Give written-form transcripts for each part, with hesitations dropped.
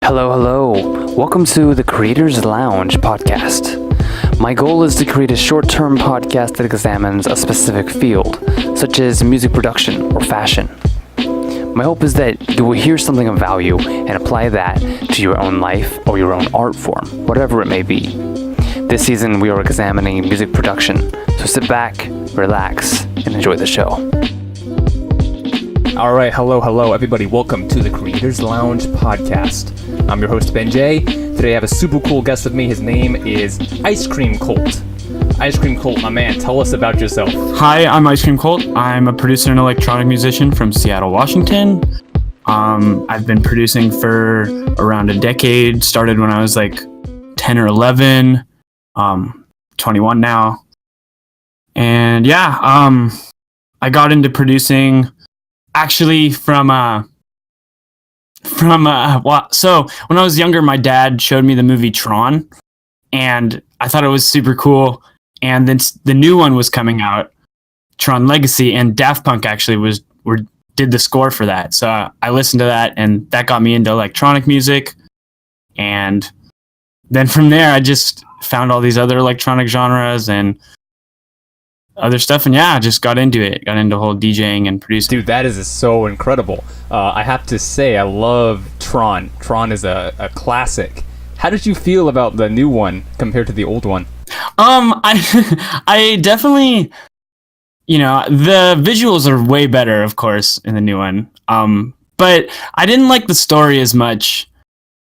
Hello. Welcome to the Creators Lounge podcast. My goal is to create a short-term podcast that examines a specific field, such as music production or fashion. My hope is that you will hear something of value and apply that to your own life or your own art form, whatever it may be. This season we are examining music production, so sit back, relax, and enjoy the show. Alright, hello everybody, welcome to the Creators Lounge podcast. I'm your host Ben Jaye. Today I have a super cool guest with me. His name is Ice Cream Colt. Ice Cream Colt, my man, tell us about yourself. Hi, I'm Ice Cream Colt. I'm a producer and electronic musician from Seattle, Washington. I've been producing for around a decade. Started when I was like 10 or 11. 21 now. And yeah, I got into producing actually so when I was younger, my dad showed me the movie Tron, and I thought it was super cool. And then the new one was coming out, Tron Legacy, and Daft Punk actually did the score for that. So I listened to that, and that got me into electronic music. And then from there, I just found all these other electronic genres and other stuff, and yeah, I just got into it. Got into whole DJing and producing. Dude, that is so incredible. I have to say, I love Tron. Tron is a classic. How did you feel about the new one compared to the old one? I definitely, the visuals are way better, of course, in the new one. But I didn't like the story as much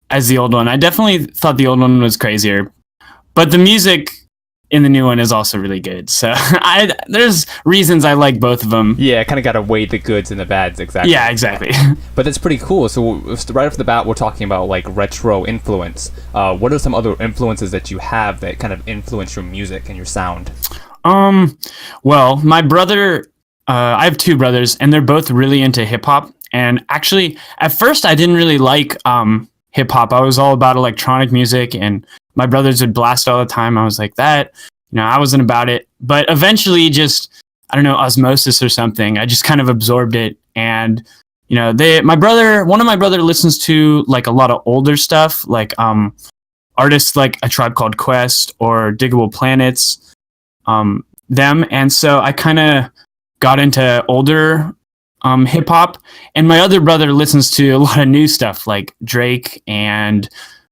as the old one. I definitely thought the old one was crazier, but the music in the new one is also really good. So there's reasons I like both of them. Yeah, kind of got to weigh the goods and the bads, exactly. Yeah, exactly. But that's pretty cool. So right off the bat, we're talking about like retro influence. What are some other influences that you have that kind of influence your music and your sound? Well, my brother, I have two brothers, and they're both really into hip hop. And actually, at first, I didn't really like hip hop. I was all about electronic music, and my brothers would blast all the time. I was like that, I wasn't about it. But eventually, just, I don't know, osmosis or something, I just kind of absorbed it. And, one of my brother listens to like a lot of older stuff, like artists like A Tribe Called Quest or Diggable Planets, them. And so I kind of got into older hip hop. And my other brother listens to a lot of new stuff like Drake and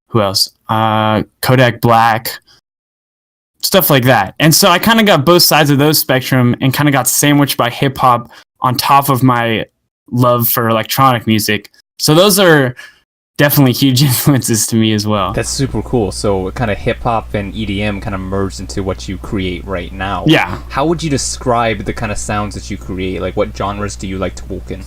who else? Kodak Black, stuff like that. And so I kind of got both sides of those spectrum and kind of got sandwiched by hip hop on top of my love for electronic music. So those are definitely huge influences to me as well. That's super cool. So kind of hip hop and EDM kind of merged into what you create right now. Yeah. How would you describe the kind of sounds that you create? Like what genres do you like to work in?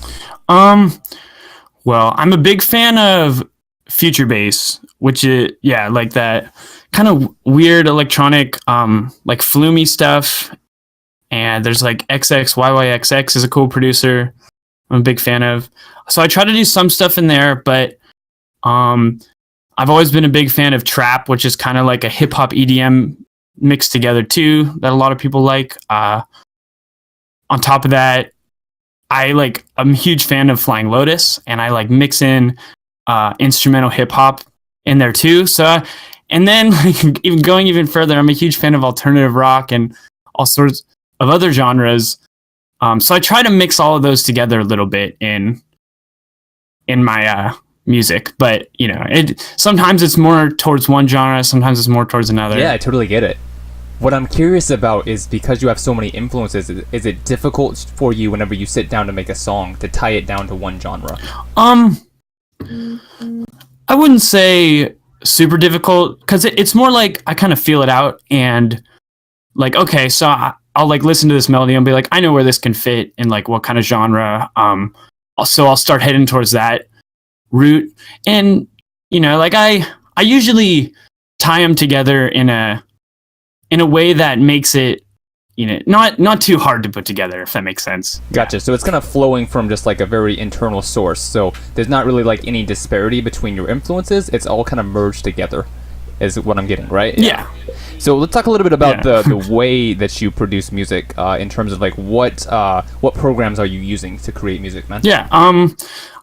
Well, I'm a big fan of future bass, which is like that kind of weird electronic like flumy stuff. And there's like XXYYXX is a cool producer I'm a big fan of. So I try to do some stuff in there, but I've always been a big fan of trap, which is kind of like a hip hop EDM mixed together too, that a lot of people like. On top of that, I'm a huge fan of Flying Lotus, and I like mix in instrumental hip hop in there too. So, and then even going even further, I'm a huge fan of alternative rock and all sorts of other genres. So I try to mix all of those together a little bit in my music, but sometimes it's more towards one genre, sometimes it's more towards another. Yeah, I totally get it. What I'm curious about is, because you have so many influences, is it difficult for you whenever you sit down to make a song to tie it down to one genre? I wouldn't say super difficult, because it's more like I kind of feel it out, and like, okay, so I'll like listen to this melody and be like, I know where this can fit in like what kind of genre. So I'll start heading towards that route, and like I usually tie them together in a way that makes it not too hard to put together, if that makes sense. Gotcha. So it's kind of flowing from just like a very internal source. So there's not really like any disparity between your influences. It's all kind of merged together. is what I'm getting, right? Yeah. So let's talk a little bit about the way that you produce music in terms of like what programs are you using to create music, man? Yeah.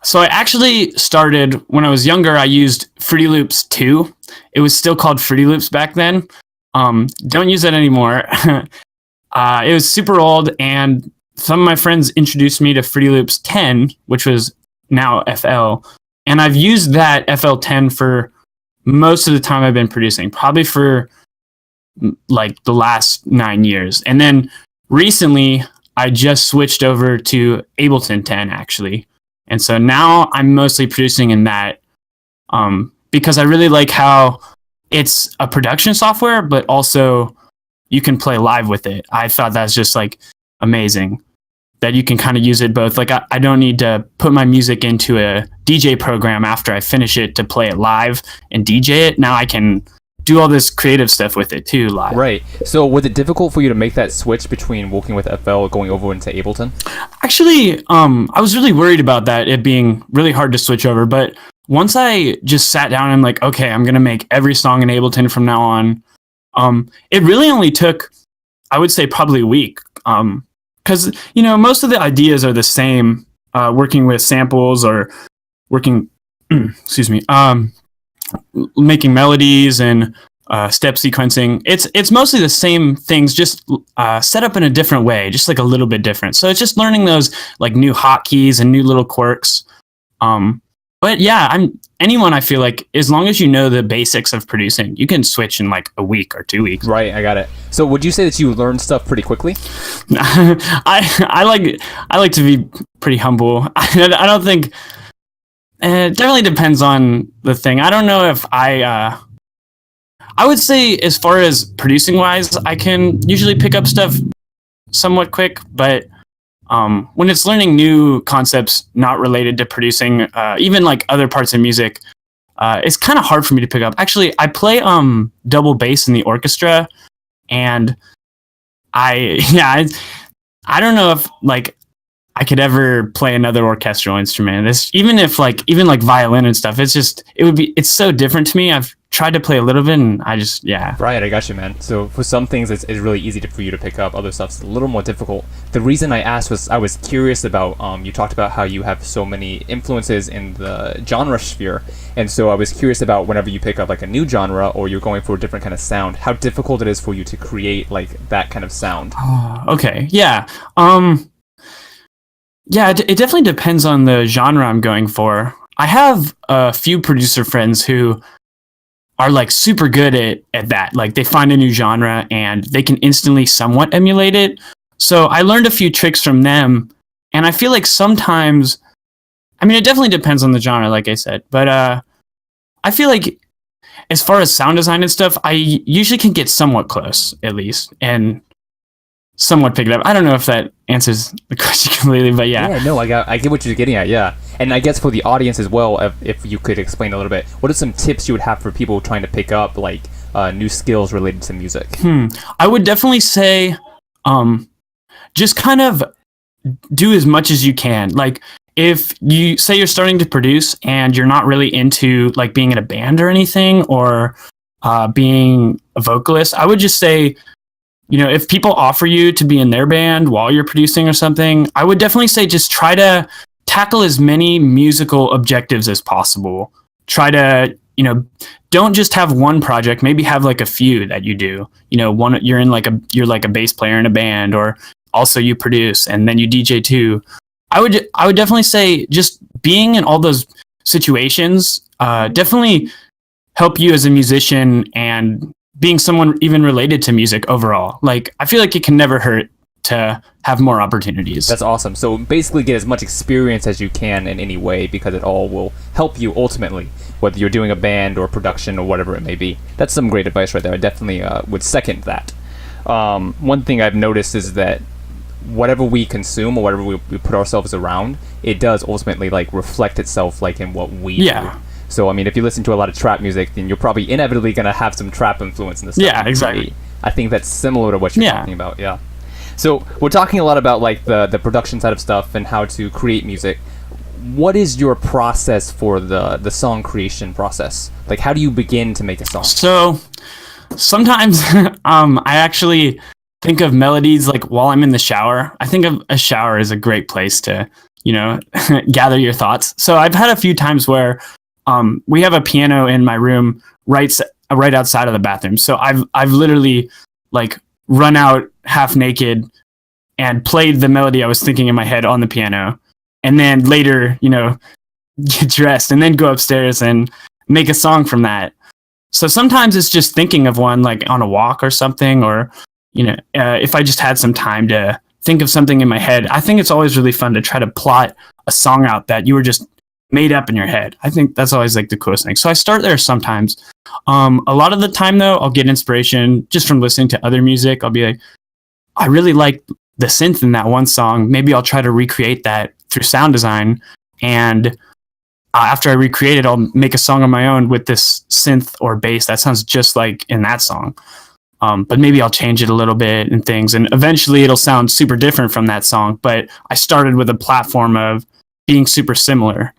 So I actually started when I was younger. I used Fruity Loops 2. It was still called Fruity Loops back then. Don't use it anymore. It was super old, and some of my friends introduced me to Fruity Loops 10, which was now FL, and I've used that FL10 for most of the time I've been producing, probably for like the last 9 years. And then recently I just switched over to Ableton 10 actually. And so now I'm mostly producing in that because I really like how it's a production software, but also you can play live with it. I thought that's just like amazing that you can kind of use it both. Like I don't need to put my music into a DJ program after I finish it to play it live and DJ it. Now I can do all this creative stuff with it too live. Right. So was it difficult for you to make that switch between working with FL going over into Ableton? Actually, I was really worried about that, it being really hard to switch over. But once I just sat down and I'm like, okay, I'm going to make every song in Ableton from now on. It really only took, I would say, probably a week. Because, most of the ideas are the same, working with samples or working, excuse me, making melodies and step sequencing. It's mostly the same things, just set up in a different way, just like a little bit different. So it's just learning those like new hotkeys and new little quirks. But yeah, anyone, I feel like, as long as you know the basics of producing, you can switch in like a week or 2 weeks. Right, I got it. So would you say that you learned stuff pretty quickly? I like to be pretty humble. I don't think. It definitely depends on the thing. I don't know if I would say, as far as producing wise, I can usually pick up stuff somewhat quick, but when it's learning new concepts not related to producing, even like other parts of music, it's kind of hard for me to pick up. Actually, I play double bass in the orchestra, and I don't know if like I could ever play another orchestral instrument. It's even violin and stuff. It's so different to me. I've tried to play a little bit, and Right, I got you, man. So for some things, it's really easy for you to pick up. Other stuff's a little more difficult. The reason I asked was I was curious about, you talked about how you have so many influences in the genre sphere. And so I was curious about whenever you pick up like a new genre or you're going for a different kind of sound, how difficult it is for you to create like that kind of sound. Okay, yeah. Yeah, it definitely depends on the genre I'm going for. I have a few producer friends who are like super good at that. Like they find a new genre and they can instantly somewhat emulate it. So I learned a few tricks from them, and I feel like sometimes, it definitely depends on the genre, like I said, but I feel like as far as sound design and stuff, I usually can get somewhat close, at least, and somewhat pick it up. I don't know if that answers the question completely, but yeah. Yeah, no, I get what you're getting at, yeah. And I guess for the audience as well, if you could explain a little bit, what are some tips you would have for people trying to pick up like new skills related to music? I would definitely say just kind of do as much as you can. Like if you say you're starting to produce and you're not really into like being in a band or anything, or being a vocalist, I would just say, if people offer you to be in their band while you're producing or something, I would definitely say just try to tackle as many musical objectives as possible. Try to, don't just have one project, maybe have like a few that you do. One, you're like a bass player in a band, or also you produce and then you DJ too. I would definitely say just being in all those situations definitely help you as a musician, and being someone even related to music overall. Like, I feel like it can never hurt to have more opportunities. That's awesome. So basically get as much experience as you can in any way, because it all will help you ultimately, whether you're doing a band or production or whatever it may be. That's some great advice right there. I definitely would second that. One thing I've noticed is that whatever we consume or whatever we put ourselves around, it does ultimately like reflect itself like in what we do. So, if you listen to a lot of trap music, then you're probably inevitably going to have some trap influence in the stuff. Yeah, exactly. I think that's similar to what you're talking about, yeah. So, we're talking a lot about, like, the production side of stuff and how to create music. what is your process for the song creation process? Like, how do you begin to make a song? So sometimes I actually think of melodies like while I'm in the shower. I think of a shower as a great place to, gather your thoughts. So I've had a few times where we have a piano in my room right outside of the bathroom. So I've literally like run out half naked and played the melody I was thinking in my head on the piano, and then later, get dressed and then go upstairs and make a song from that. So sometimes it's just thinking of one like on a walk or something, or if I just had some time to think of something in my head. I think it's always really fun to try to plot a song out that you were just made up in your head. I think that's always like the coolest thing. So I start there sometimes. A lot of the time though, I'll get inspiration just from listening to other music. I'll be like, I really like the synth in that one song. Maybe I'll try to recreate that through sound design. And after I recreate it, I'll make a song on my own with this synth or bass that sounds just like in that song. But maybe I'll change it a little bit and things. And eventually it'll sound super different from that song. But I started with a platform of being super similar.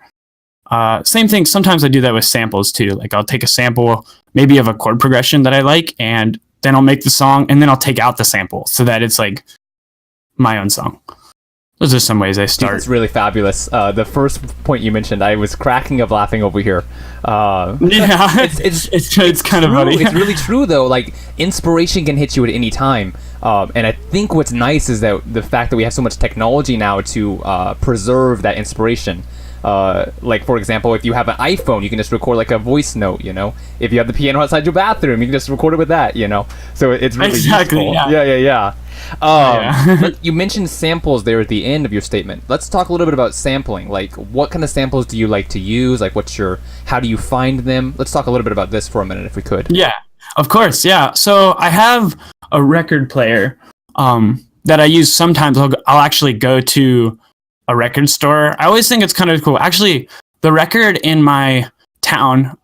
Same thing. Sometimes I do that with samples too. Like I'll take a sample maybe of a chord progression that I like, and then I'll make the song, and then I'll take out the sample so that it's like my own song. Those are some ways I start. It's really fabulous. The first point you mentioned, I was cracking up laughing over here. Yeah, it's kind of funny. It's really true though. Like inspiration can hit you at any time, and I think what's nice is that the fact that we have so much technology now to preserve that inspiration. Like for example, if you have an iPhone, you can just record like a voice note. If you have the piano outside your bathroom, you can just record it with that. So it's really useful. Yeah. You mentioned samples there at the end of your statement. Let's talk a little bit about sampling. Like, what kind of samples do you like to use? Like, how do you find them? Let's talk a little bit about this for a minute, if we could. Yeah, of course. Yeah. So I have a record player that I use sometimes. I'll actually go to a record store. I always think it's kind of cool. Actually, the record in my town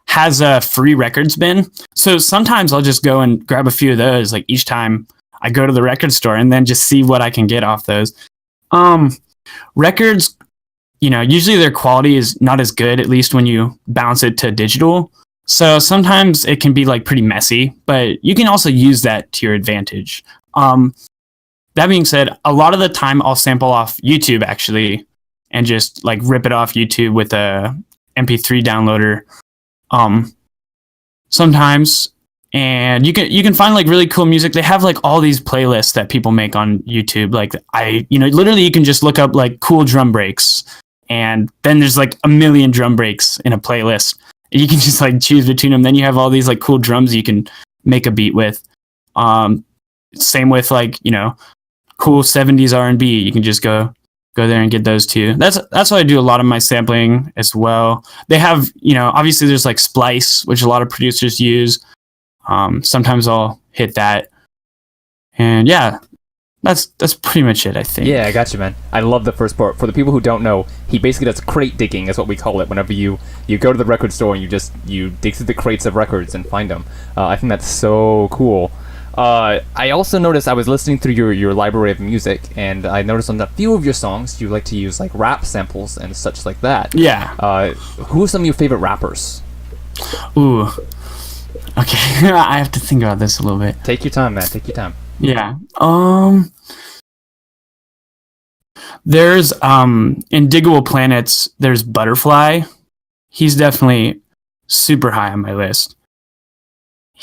has a free records bin. So sometimes I'll just go and grab a few of those, like each time I go to the record store, and then just see what I can get off those. Records, usually their quality is not as good, at least when you bounce it to digital. So sometimes it can be like pretty messy, but you can also use that to your advantage. That being said, a lot of the time I'll sample off YouTube actually, and just like rip it off YouTube with a MP3 downloader. Sometimes, and you can find like really cool music. They have like all these playlists that people make on YouTube. Like literally you can just look up like cool drum breaks, and then there's like a million drum breaks in a playlist. You can just like choose between them. Then you have all these like cool drums you can make a beat with. Same with like, cool 70s R&B. You can just go there and get those too. That's why I do a lot of my sampling as well. They have, obviously there's like Splice, which a lot of producers use. Sometimes I'll hit that. And yeah, that's pretty much it, I think. Yeah, I got you, man. I love the first part. For the people who don't know, he basically does crate digging, is what we call it. Whenever you go to the record store and you dig through the crates of records and find them. I think that's so cool. I also noticed, I was listening through your library of music, and I noticed on a few of your songs you like to use like rap samples and such like that. Yeah. Who are some of your favorite rappers? Ooh. Okay, I have to think about this a little bit. Take your time, man. Take your time. Yeah. There's in Diggable Planets, there's Butterfly. He's definitely super high on my list.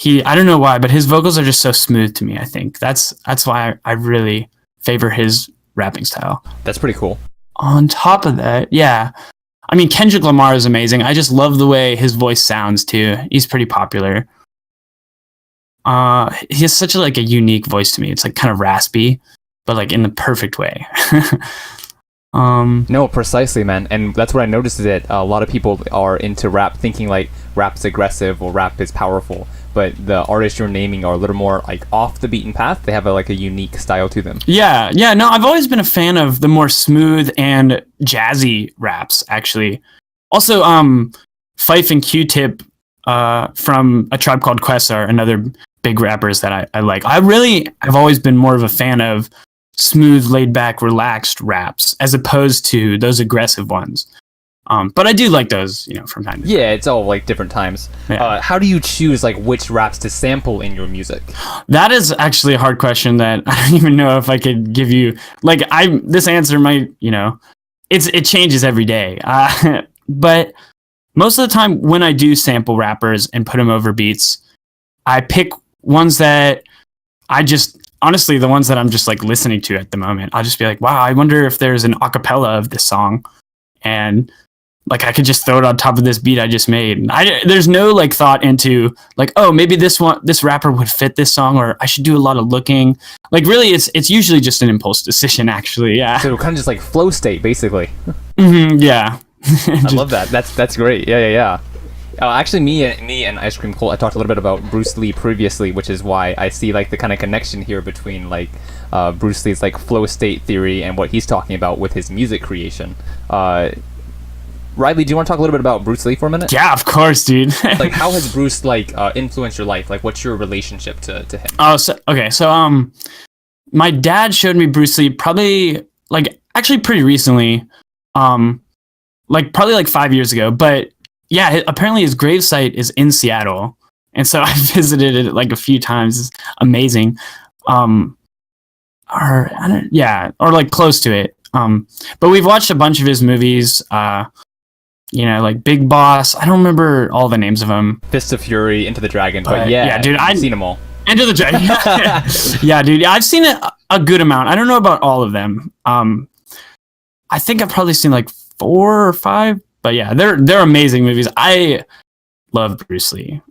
I don't know why, but his vocals are just so smooth to me, I think. That's why I really favor his rapping style. That's pretty cool. On top of that, yeah. I mean, Kendrick Lamar is amazing. I just love the way his voice sounds too. He's pretty popular. He has such a unique voice to me. It's like kind of raspy, but like in the perfect way. No, precisely, man. And that's what I noticed, is that a lot of people are into rap thinking like rap is aggressive or rap is powerful. But the artists you're naming are a little more like off the beaten path. They have a unique style to them. Yeah. No, I've always been a fan of the more smooth and jazzy raps, actually. Also, Phife and Q-Tip from A Tribe Called Quest are another big rappers that I like. I've always been more of a fan of smooth, laid back, relaxed raps as opposed to those aggressive ones. But I do like those, from time to time. Yeah, it's all like different times. Yeah. How do you choose like which raps to sample in your music? That is actually a hard question that I don't even know if I could give you. Like, this answer might, it changes every day. But most of the time when I do sample rappers and put them over beats, I pick ones that honestly, the ones that I'm just like listening to at the moment. I'll just be like, wow, I wonder if there's an acapella of this song. And like, I could just throw it on top of this beat I just made. There's no like thought into like, oh, maybe this rapper would fit this song, or I should do a lot of looking. Like, really, it's usually just an impulse decision, actually. Yeah. So kind of just like flow state, basically. Yeah. I love that. That's great. Yeah. Actually, me and Ice Cream Colt, I talked a little bit about Bruce Lee previously, which is why I see like the kind of connection here between like Bruce Lee's like flow state theory and what he's talking about with his music creation. Riley, do you want to talk a little bit about Bruce Lee for a minute? Yeah, of course, dude. Like, how has Bruce like influenced your life? Like, what's your relationship to him? Oh, so my dad showed me Bruce Lee probably like actually pretty recently, like probably like 5 years ago. But yeah, apparently his gravesite is in Seattle, and so I visited it like a few times. It's amazing, or like close to it. But we've watched a bunch of his movies. Like Big Boss. I don't remember all the names of them. Fist of Fury, Into the Dragon. But yeah, dude, I've seen them all. Into the Dragon. Yeah, dude, I've seen it a good amount. I don't know about all of them. I think I've probably seen like 4 or 5. But yeah, they're amazing movies. I love Bruce Lee.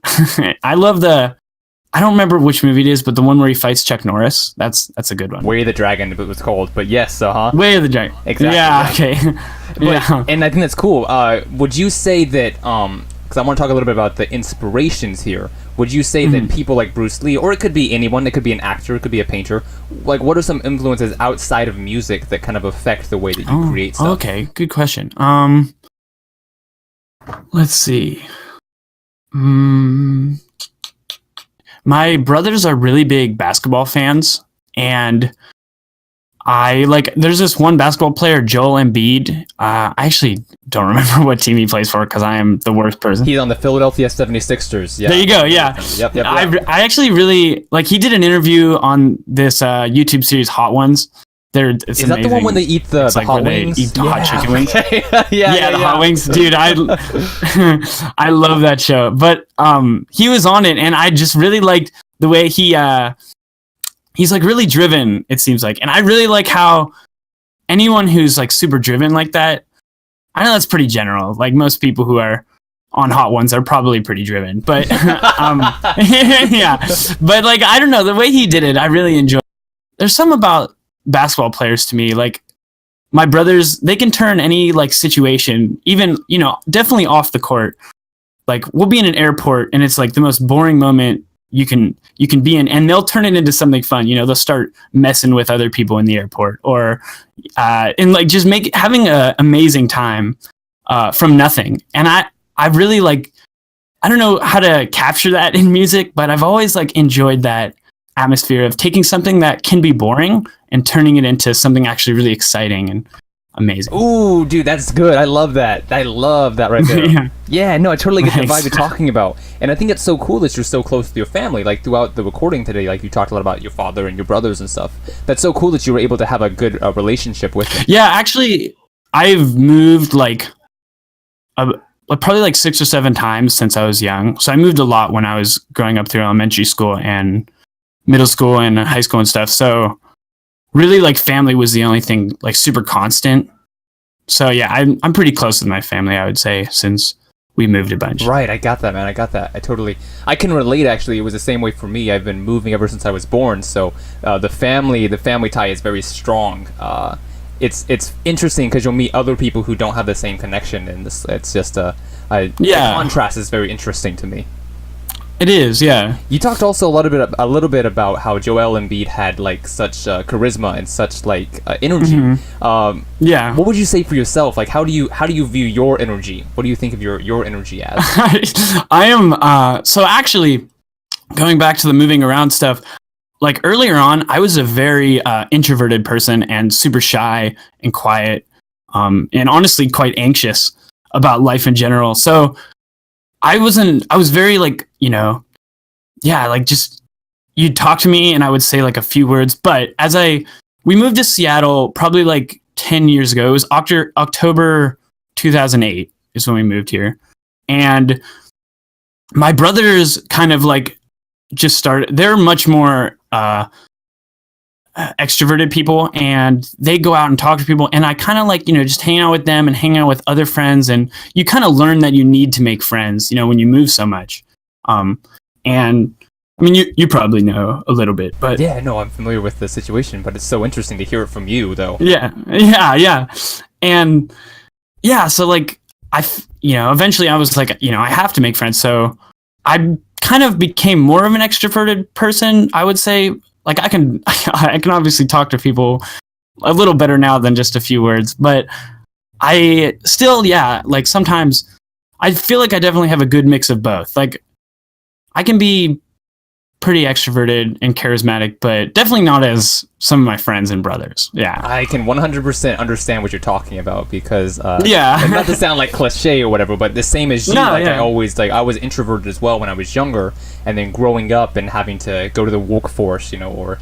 I love I don't remember which movie it is, but the one where he fights Chuck Norris. That's a good one. Way of the Dragon, it was called. But yes, Way of the Dragon. Exactly. Yeah. Okay. Yeah. And I think that's cool. Would you say that? Because I want to talk a little bit about the inspirations here. Would you say that people like Bruce Lee, or it could be anyone, it could be an actor, it could be a painter, like what are some influences outside of music that kind of affect the way that you create stuff? Okay, good question. Let's see. My brothers are really big basketball fans, and there's this one basketball player, Joel Embiid. I actually don't remember what team he plays for because I am the worst person. He's on the Philadelphia 76ers. Yeah. There you go. Yeah. Yep. I actually really he did an interview on this YouTube series Hot Ones. Is that the one when they eat the hot wings? They eat the hot chicken wings. yeah, the hot wings, dude. I love that show. But he was on it, and I just really liked the way he's like really driven. It seems like, and I really like how anyone who's like super driven like that. I know that's pretty general. Like most people who are on Hot Ones are probably pretty driven, but yeah. But like I don't know, the way he did it, I really enjoyed. There's some about basketball players to me, like my brothers, they can turn any like situation, even definitely off the court. Like we'll be in an airport and it's like the most boring moment you can be in, and they'll turn it into something fun. They'll start messing with other people in the airport, or and like just having an amazing time from nothing. And I really like, I don't know how to capture that in music, but I've always like enjoyed that atmosphere of taking something that can be boring and turning it into something actually really exciting and amazing. Ooh, dude, that's good. I love that. I love that right there. Yeah, no, I totally get the vibe you're talking about. And I think it's so cool that you're so close to your family. Like throughout the recording today, like you talked a lot about your father and your brothers and stuff. That's so cool that you were able to have a good relationship with them. Yeah, actually, I've moved probably like 6 or 7 times since I was young. So I moved a lot when I was growing up through elementary school and middle school and high school and stuff. So really like family was the only thing like super constant. So yeah, I'm pretty close with my family, I would say, since we moved a bunch. Right, I got that, man. I got that. I can relate, actually. It was the same way for me. I've been moving ever since I was born. So the family tie is very strong. It's interesting because you'll meet other people who don't have the same connection, and it's just the contrast is very interesting to me. It is, yeah. You talked also a little bit about how Joel Embiid had like such charisma and such like energy. Yeah. What would you say for yourself? Like, how do you view your energy? What do you think of your energy as? I am so actually going back to the moving around stuff. like earlier on, I was a very introverted person and super shy and quiet, and honestly quite anxious about life in general. So I was very like, yeah, like just you'd talk to me and I would say like a few words. But we moved to Seattle probably like 10 years ago. It was October 2008 is when we moved here. And my brothers kind of like just started, they're much more extroverted people, and they go out and talk to people, and I kind of like just hang out with them and hang out with other friends, and you kind of learn that you need to make friends when you move so much. And I mean, you probably know a little bit, but yeah, no, I'm familiar with the situation, but it's so interesting to hear it from you, though. Yeah, and yeah, so like eventually I was like, I have to make friends, so I kind of became more of an extroverted person, I would say. Like I can obviously talk to people a little better now than just a few words, but I still, like sometimes I feel like I definitely have a good mix of both. Like I can be pretty extroverted and charismatic, but definitely not as some of my friends and brothers. Yeah. I can 100% understand what you're talking about because, yeah. and not to sound like cliche or whatever, but the same as you, I was introverted as well when I was younger, and then growing up and having to go to the workforce, or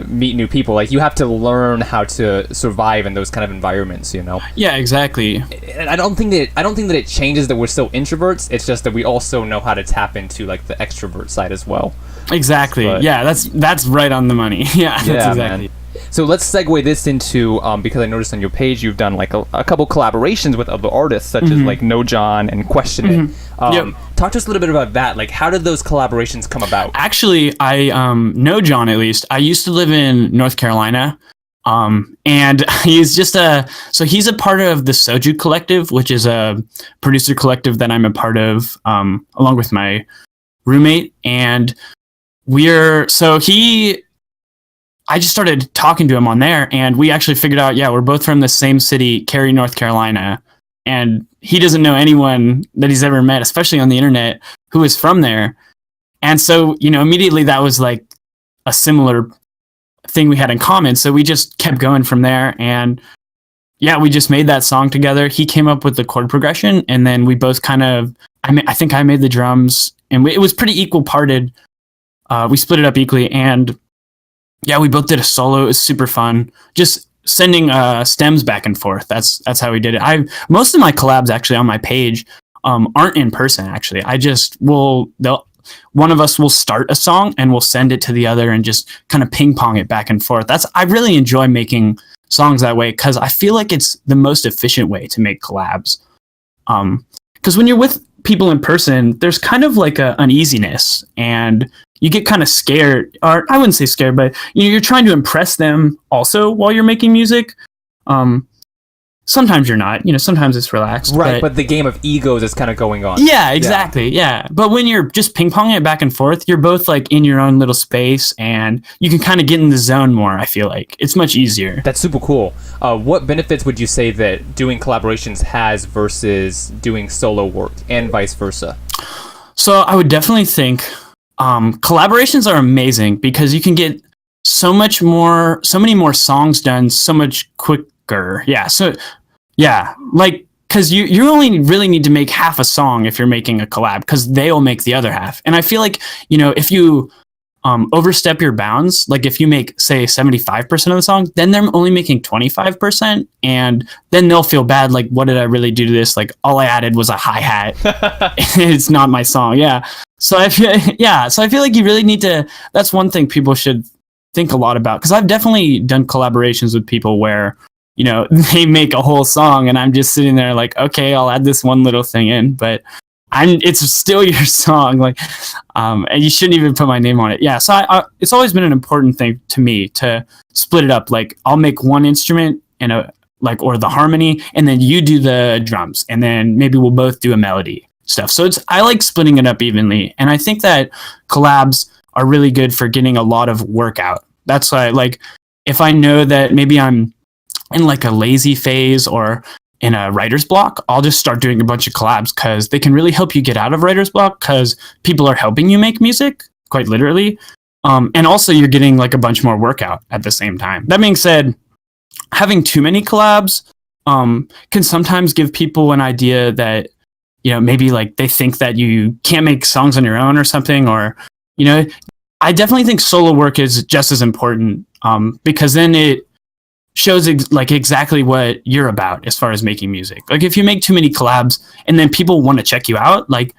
meet new people. Like you have to learn how to survive in those kind of environments, Yeah, exactly. And I don't think that it changes that we're still introverts. It's just that we also know how to tap into like the extrovert side as well. Exactly. But, yeah, that's right on the money. Yeah, that's exactly. Man. So let's segue this into because I noticed on your page you've done like a couple collaborations with other artists such as like No John and Question It. Talk to us a little bit about that. Like, how did those collaborations come about? Actually, I know John at least. I used to live in North Carolina, and he's just he's a part of the Soju Collective, which is a producer collective that I'm a part of, along with my roommate, and I just started talking to him on there, and we actually figured out, we're both from the same city, Cary, North Carolina, and he doesn't know anyone that he's ever met, especially on the internet, who is from there. And so, immediately that was like a similar thing we had in common. So we just kept going from there, and we just made that song together. He came up with the chord progression, and then we both I think I made the drums, and it was pretty equal parted. We split it up equally, and we both did a solo. It was super fun. Just sending stems back and forth. That's how we did it. Most of my collabs actually on my page aren't in person. Actually, one of us will start a song and we'll send it to the other and just kind of ping pong it back and forth. I really enjoy making songs that way because I feel like it's the most efficient way to make collabs. Because when you're with people in person, there's kind of like a uneasiness, and you get kind of scared, or I wouldn't say scared, but you're trying to impress them also while you're making music. Sometimes you're not, sometimes it's relaxed. Right, but the game of egos is kind of going on. Yeah, exactly. Yeah. But when you're just ping-ponging it back and forth, you're both like in your own little space, and you can kind of get in the zone more, I feel like. It's much easier. That's super cool. What benefits would you say that doing collaborations has versus doing solo work, and vice versa? So I would definitely think collaborations are amazing because you can get so many more songs done so much quicker. Yeah. So like, because you only really need to make half a song if you're making a collab, because they'll make the other half. And I feel like, if you overstep your bounds, like if you make, say, 75% of the song, then they're only making 25%, and then they'll feel bad, like, what did I really do to this? Like, all I added was a hi-hat. It's not my song. Yeah. So I feel like you really need to, that's one thing people should think a lot about, because I've definitely done collaborations with people where they make a whole song and I'm just sitting there like, okay, I'll add this one little thing in, but it's still your song, like, and you shouldn't even put my name on it. Yeah, so it's always been an important thing to me to split it up. Like, I'll make one instrument or the harmony, and then you do the drums, and then maybe we'll both do a melody stuff. So I like splitting it up evenly, and I think that collabs are really good for getting a lot of work out. That's why, like, if I know that maybe I'm in like a lazy phase or in a writer's block, I'll just start doing a bunch of collabs, because they can really help you get out of writer's block, because people are helping you make music, quite literally. And also you're getting like a bunch more workout at the same time. That being said, having too many collabs can sometimes give people an idea that, maybe like they think that you can't make songs on your own or something, or, I definitely think solo work is just as important because then it shows exactly what you're about as far as making music. Like if you make too many collabs and then people want to check you out, like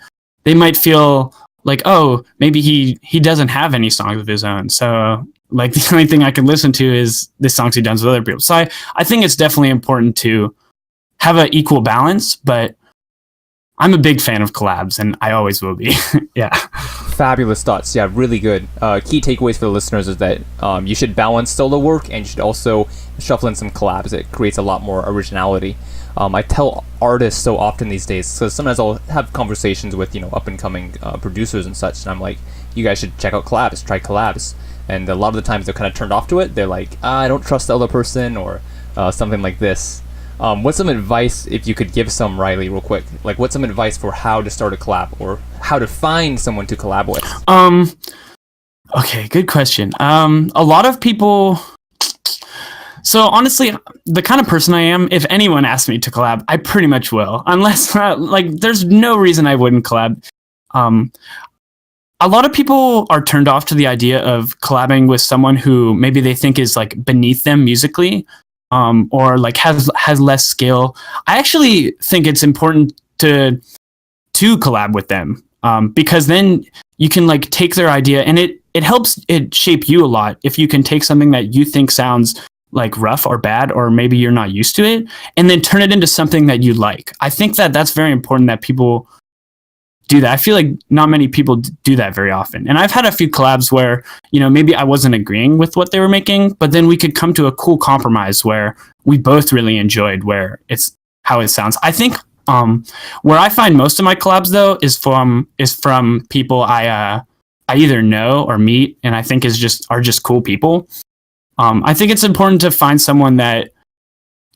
they might feel like, oh, maybe he doesn't have any songs of his own. So like the only thing I can listen to is the songs he does with other people. So I think it's definitely important to have an equal balance, but I'm a big fan of collabs and I always will be. Yeah. Fabulous thoughts. Yeah, really good. Key takeaways for the listeners is that you should balance solo work and you should also shuffle in some collabs. It creates a lot more originality. I tell artists so often these days, because sometimes I'll have conversations with up and coming producers and such, and I'm like, you guys should check out collabs, try collabs. And a lot of the times they're kind of turned off to it. They're like, I don't trust the other person, or something like this. What's some advice, if you could give some, Riley, real quick? Like, what's some advice for how to start a collab, or how to find someone to collab with? Okay, good question. A lot of people... So honestly, the kind of person I am, if anyone asks me to collab, I pretty much will. Unless, there's no reason I wouldn't collab. A lot of people are turned off to the idea of collabing with someone who maybe they think is like beneath them musically, or like has less skill. I actually think it's important to collab with them, because then you can like take their idea, and it helps it shape you a lot if you can take something that you think sounds like rough or bad, or maybe you're not used to it, and then turn it into something that you like. I think that that's very important that people do that. I feel like not many people do that very often. And I've had a few collabs where, maybe I wasn't agreeing with what they were making, but then we could come to a cool compromise where we both really enjoyed where it's how it sounds. I think where I find most of my collabs though is from people I either know or meet, and I think are just cool people. I think it's important to find someone that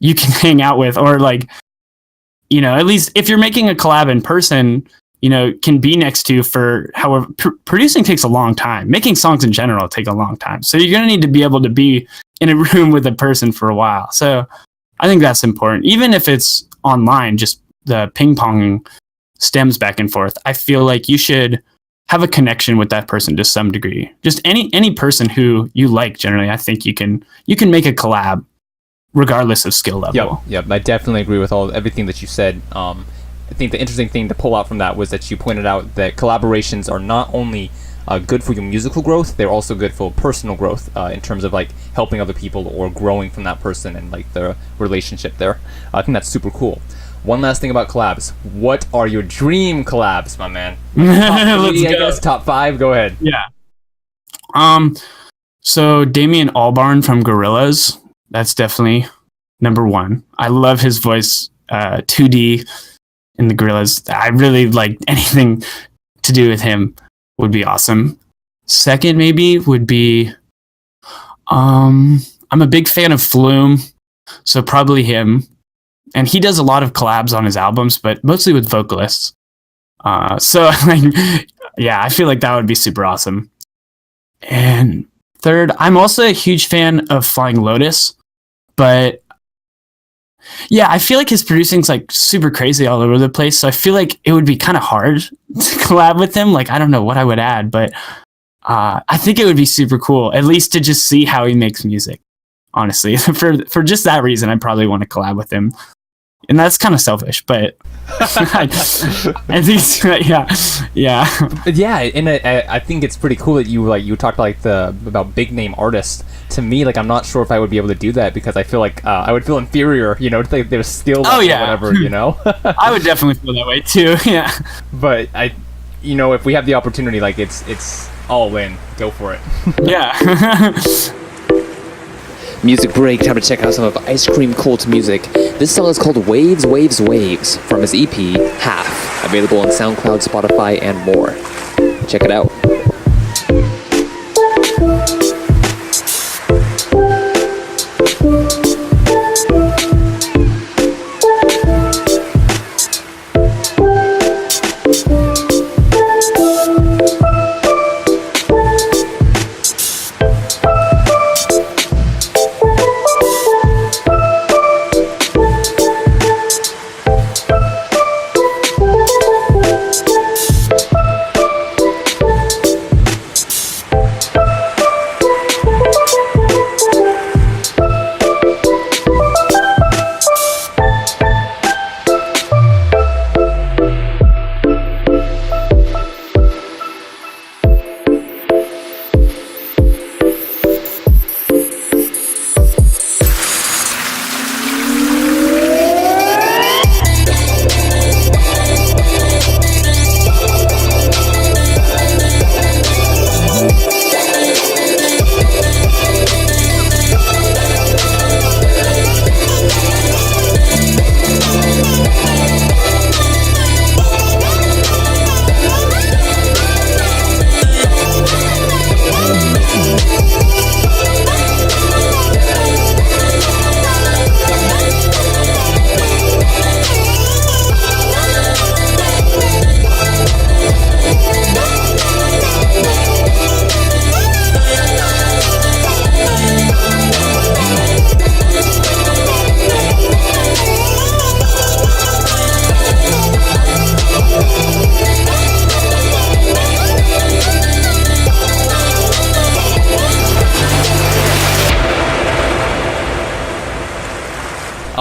you can hang out with, or like, at least if you're making a collab in person, can be next to for however, producing takes a long time. Making songs in general take a long time. So you're going to need to be able to be in a room with a person for a while. So I think that's important. Even if it's online, just the ping pong stems back and forth. I feel like you should have a connection with that person to some degree. Just any person who you like, generally, I think you can make a collab regardless of skill level. Yep. I definitely agree with everything that you said. I think the interesting thing to pull out from that was that you pointed out that collaborations are not only good for your musical growth, they're also good for personal growth in terms of like helping other people or growing from that person and like the relationship there. I think that's super cool. One last thing about collabs. What are your dream collabs, my man? Top 3, I guess, top 5. Go ahead. Yeah. So Damien Albarn from Gorillaz. That's definitely number 1. I love his voice. 2D in the Gorillaz. I really like anything to do with him would be awesome. Second, maybe would be. I'm a big fan of Flume, so probably him. And he does a lot of collabs on his albums, but mostly with vocalists. So, yeah, I feel like that would be super awesome. And third, I'm also a huge fan of Flying Lotus, but yeah, I feel like his producing's like super crazy all over the place. So I feel like it would be kind of hard to collab with him. Like, I don't know what I would add, but I think it would be super cool, at least to just see how he makes music. Honestly, for just that reason, I probably want to collab with him. And that's kind of selfish, but I think, yeah. And I think it's pretty cool that you talked about big name artists. To me, like, I'm not sure if I would be able to do that because I feel like I would feel inferior, to think their skill level or whatever, I would definitely feel that way too. Yeah. But if we have the opportunity, like it's all in, go for it. Yeah. Music break, time to check out some of Ice Cream Cult's music. This song is called Waves, Waves, Waves from his EP, Half, available on SoundCloud, Spotify, and more. Check it out.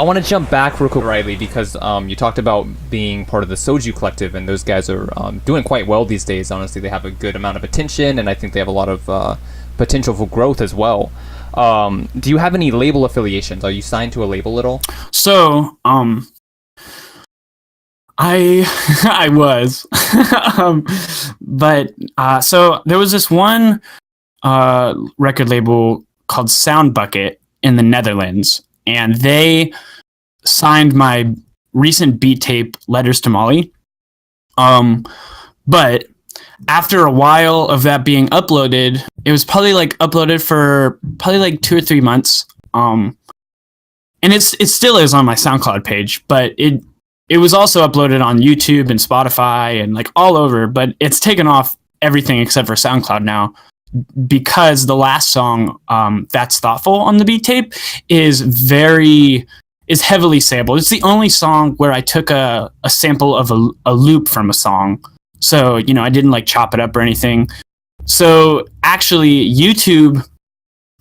want to jump back real quick, Riley, because you talked about being part of the Soju Collective, and those guys are doing quite well these days. Honestly, they have a good amount of attention, and I think they have a lot of potential for growth as well. Do you have any label affiliations? Are you signed to a label at all? So, I was, but so there was this one record label called Sound Bucket in the Netherlands, and they signed my recent beat tape, Letters to Molly. But after a while of that being uploaded, it was probably like uploaded for probably like 2 or 3 months. And it still is on my SoundCloud page, but it was also uploaded on YouTube and Spotify and like all over, but it's taken off everything except for SoundCloud now, because the last song, That's Thoughtful, on the beat tape is heavily sampled. It's the only song where I took a sample of a loop from a song. So, I didn't like chop it up or anything. So actually YouTube,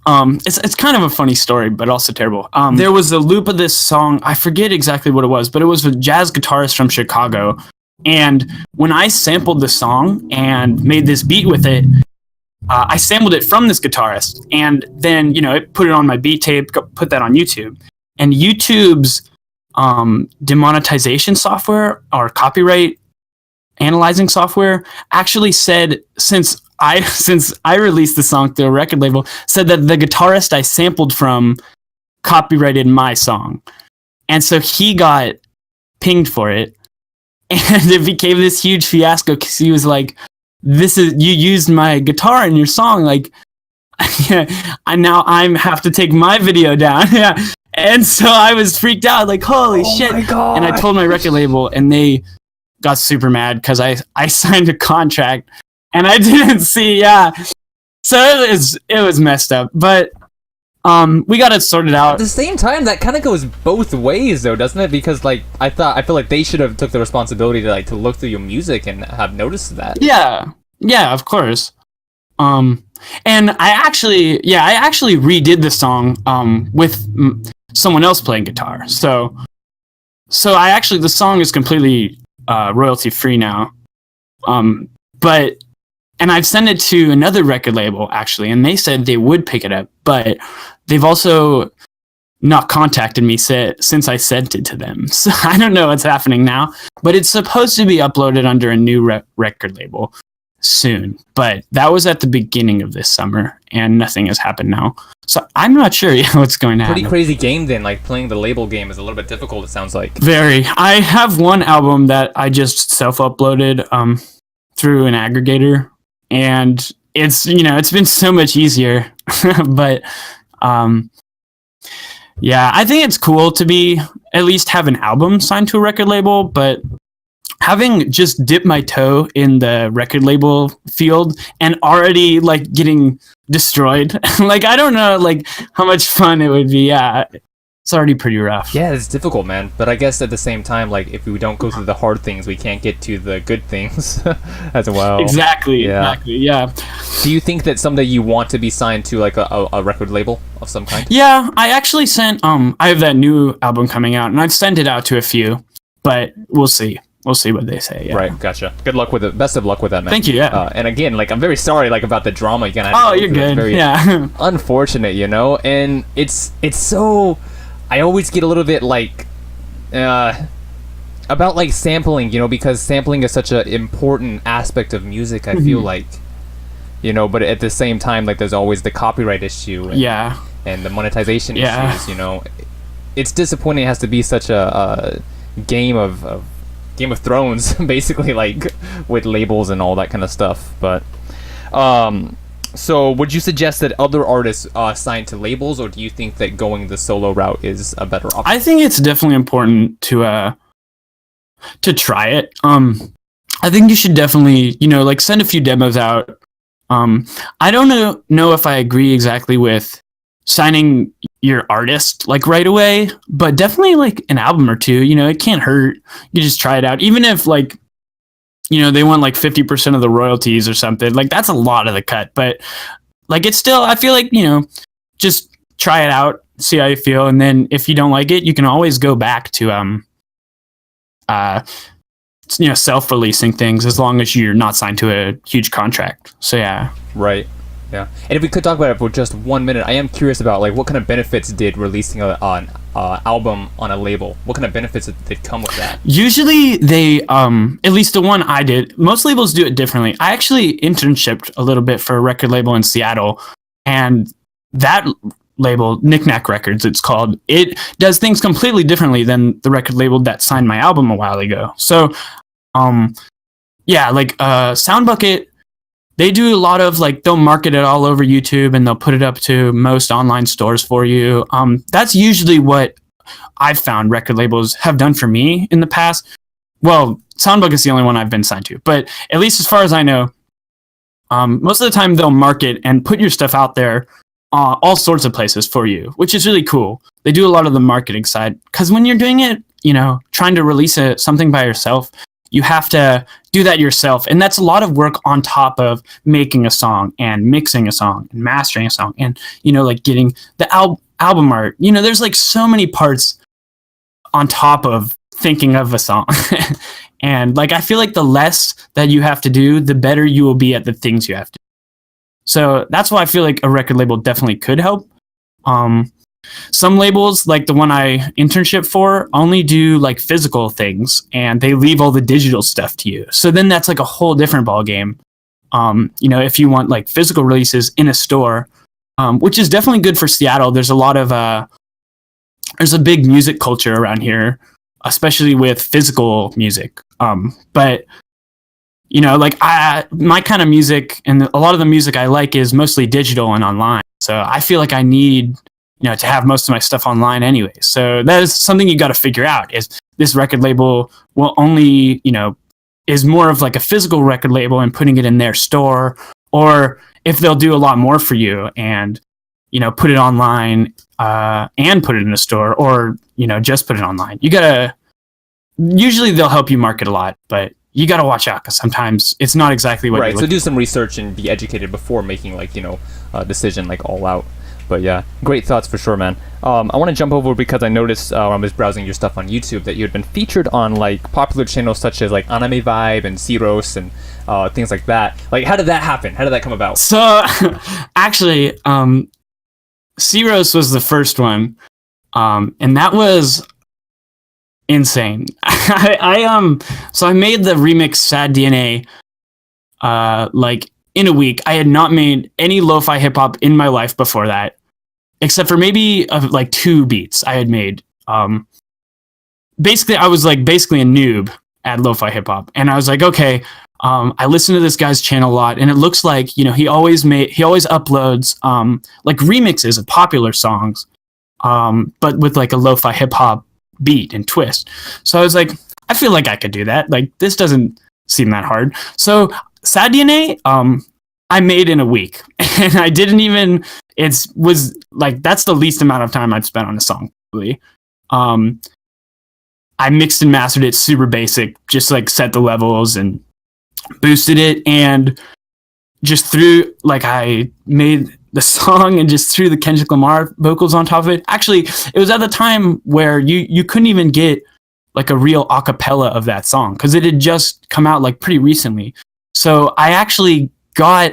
it's kind of a funny story, but also terrible. There was a loop of this song. I forget exactly what it was, but it was a jazz guitarist from Chicago. And when I sampled the song and made this beat with it, I sampled it from this guitarist, and then, it put it on my beat tape, put that on YouTube. And YouTube's demonetization software, or copyright analyzing software, actually said, since I released the song through a record label, said that the guitarist I sampled from copyrighted my song. And so he got pinged for it. And it became this huge fiasco because he was like, you used my guitar in your song. Like, I have to take my video down. Yeah. And so I was freaked out, like, holy shit. My God. And I told my record label, and they got super mad because I signed a contract and I didn't see. Yeah. So it was messed up, but we got it sorted out. At the same time, that kind of goes both ways, though, doesn't it? Because like I feel like they should have took the responsibility to look through your music and have noticed that. Yeah, of course. And I actually redid the song with someone else playing guitar. So the song is completely royalty free now. And I've sent it to another record label, actually, and they said they would pick it up, but they've also not contacted me since I sent it to them. So I don't know what's happening now, but it's supposed to be uploaded under a new record label soon. But that was at the beginning of this summer, and nothing has happened now. So I'm not sure what's going to happen. Pretty crazy game then. Like, playing the label game is a little bit difficult, it sounds like. Very. I have one album that I just self-uploaded through an aggregator. And it's been so much easier, but yeah, I think it's cool to at least have an album signed to a record label, but having just dipped my toe in the record label field and already like getting destroyed, like, I don't know like how much fun it would be. Yeah. It's already pretty rough. Yeah, it's difficult, man. But I guess at the same time, like, if we don't go through the hard things, we can't get to the good things as well. Exactly. Yeah. Do you think that someday you want to be signed to like a record label of some kind? Yeah, I actually sent I have that new album coming out, and I've sent it out to a few, but we'll see. We'll see what they say. Yeah. Right, gotcha. Good luck with it. Best of luck with that, man. Thank you. Yeah. And again, like, I'm very sorry, like, about the drama you're gonna have. Oh, you're good. Very unfortunate, and it's so. I always get a little bit like about like sampling, because sampling is such an important aspect of music. I feel like, but at the same time, like, there's always the copyright issue. And the monetization issues. It's disappointing. It has to be such a Game of Thrones, basically, like, with labels and all that kind of stuff. But so would you suggest that other artists sign to labels, or do you think that going the solo route is a better option? I think it's definitely important to try it. I think you should definitely, like, send a few demos out. I don't know if I agree exactly with signing your artist like right away, but definitely like an album or two. It can't hurt. You just try it out, even if like, they want like 50% of the royalties or something. Like, that's a lot of the cut, but like, it's still, I feel like, just try it out. see how you feel, and then if you don't like it, you can always go back to self-releasing things as long as you're not signed to a huge contract. So yeah. Right. Yeah. And if we could talk about it for just 1 minute, I am curious about like what kind of benefits did releasing an album on a label? What kind of benefits did come with that? Usually they, at least the one I did, most labels do it differently. I actually internshiped a little bit for a record label in Seattle, and that label, Knick-Knack Records, it's called, it does things completely differently than the record label that signed my album a while ago. So, Soundbucket, they do a lot of like, they'll market it all over YouTube and they'll put it up to most online stores for you. That's usually what I've found record labels have done for me in the past. Well, Soundbucket's the only one I've been signed to, but at least as far as I know, most of the time they'll market and put your stuff out there all sorts of places for you, which is really cool. They do a lot of the marketing side, because when you're doing it, trying to release something by yourself, you have to do that yourself. And that's a lot of work on top of making a song and mixing a song and mastering a song and, like getting the album art. There's like so many parts on top of thinking of a song. And like, I feel like the less that you have to do, the better you will be at the things you have to do. So that's why I feel like a record label definitely could help. Some labels, like the one I internship for, only do like physical things and they leave all the digital stuff to you. So then that's like a whole different ball game. If you want like physical releases in a store, which is definitely good for Seattle. There's a lot of there's a big music culture around here, especially with physical music. But my kind of music and a lot of the music I like is mostly digital and online. So I feel like I need to have most of my stuff online anyway. So that is something you got to figure out, is this record label will only, is more of like a physical record label and putting it in their store, or if they'll do a lot more for you and, put it online and put it in a store, or, just put it online. Usually they'll help you market a lot, but you got to watch out because sometimes it's not exactly what right. you're So do some research and be educated before making a decision like all out. But yeah, great thoughts for sure, man. I want to jump over because I noticed when I was browsing your stuff on YouTube that you had been featured on like popular channels such as like Anime Vibe and Zeros and things like that. Like, how did that happen? How did that come about? So actually, Zeros was the first one, and that was insane. So I made the remix Sad DNA in a week. I had not made any lo-fi hip hop in my life before that, except for maybe like 2 beats I had made. Basically, I was like basically a noob at lo-fi hip hop, and I was like, okay, I listen to this guy's channel a lot, and it looks like he always uploads like remixes of popular songs, but with like a lo-fi hip hop beat and twist. So I was like, I feel like I could do that. Like, this doesn't seem that hard. So Sad DNA, I made in a week, and I didn't even. It was like that's the least amount of time I've spent on a song. Really. I mixed and mastered it super basic, just like set the levels and boosted it, and just threw I made the song and just threw the Kendrick Lamar vocals on top of it. Actually, it was at the time where you couldn't even get like a real acapella of that song because it had just come out like pretty recently. So I actually got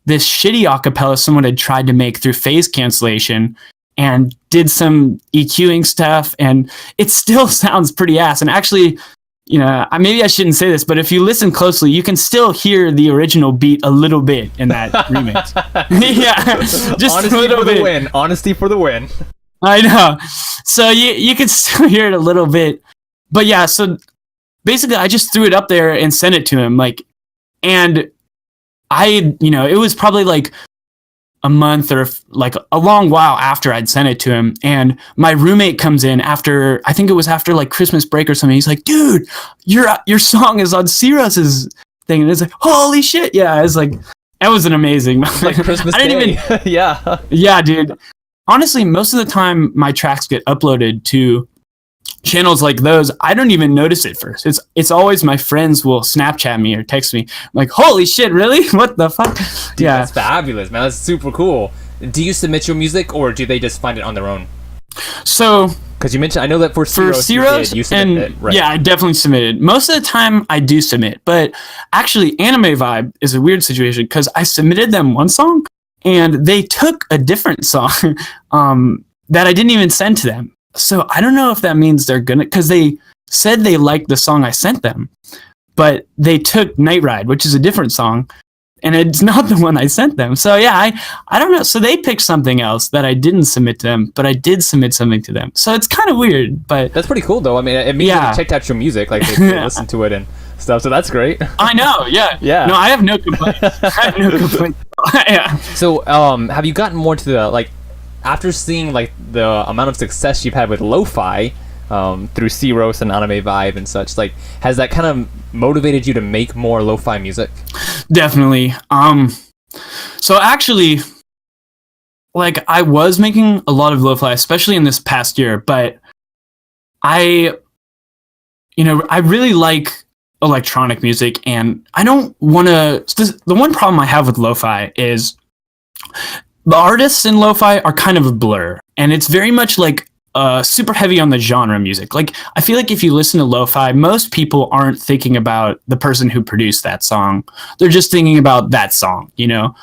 this shitty acapella someone had tried to make through phase cancellation and did some EQing stuff, and it still sounds pretty ass. And actually, maybe I shouldn't say this, but if you listen closely, you can still hear the original beat a little bit in that remix. Yeah, just honesty a little for bit. The win. Honesty for the win. I know. So you can still hear it a little bit, but yeah. So basically, I just threw it up there and sent it to him, and it was probably like a month or like a long while after I'd sent it to him, and my roommate comes in after, I think it was after like Christmas break or something. He's like, dude, your song is on Cirrus's thing. And it's like, holy shit. Yeah. I was like, that was an amazing, like Christmas I didn't Day. even, Yeah. Yeah, dude. Honestly, most of the time my tracks get uploaded to channels like those. I don't even notice it first. It's always my friends will Snapchat me or text me. I'm like, holy shit, really? What the fuck? Dude, yeah, that's fabulous, man. That's super cool. Do you submit your music, or do they just find it on their own? So Because you mentioned, I know that for Ceros you submitted it, right? yeah, I definitely submitted. Most of the time I do submit, but actually Anime Vibe is a weird situation because I submitted them one song and they took a different song that I didn't even send to them. So I don't know if that means they're gonna, because they said they liked the song I sent them, but they took Night Ride, which is a different song, and it's not the one I sent them. So yeah, I don't know. So they picked something else that I didn't submit to them, but I did submit something to them. So it's kind of weird, but That's pretty cool, though. I mean, it means they checked out your music, like they listened to it and stuff. So that's great. I know. Yeah. Yeah. No, I have no complaints. Yeah. So, have you gotten more to the, like, after seeing like the amount of success you've had with Lofi, through Ceros and Anime Vibe and such, like, has that kind of motivated you to make more Lo-fi music? Definitely. So actually, like, I was making a lot of lo-fi, especially in this past year, but I really like electronic music, and I don't want to. The one problem I have with lo-fi is the artists in lo-fi are kind of a blur, and it's very much like super heavy on the genre music. Like, I feel like if you listen to lo-fi, most people aren't thinking about the person who produced that song. They're just thinking about that song, you know?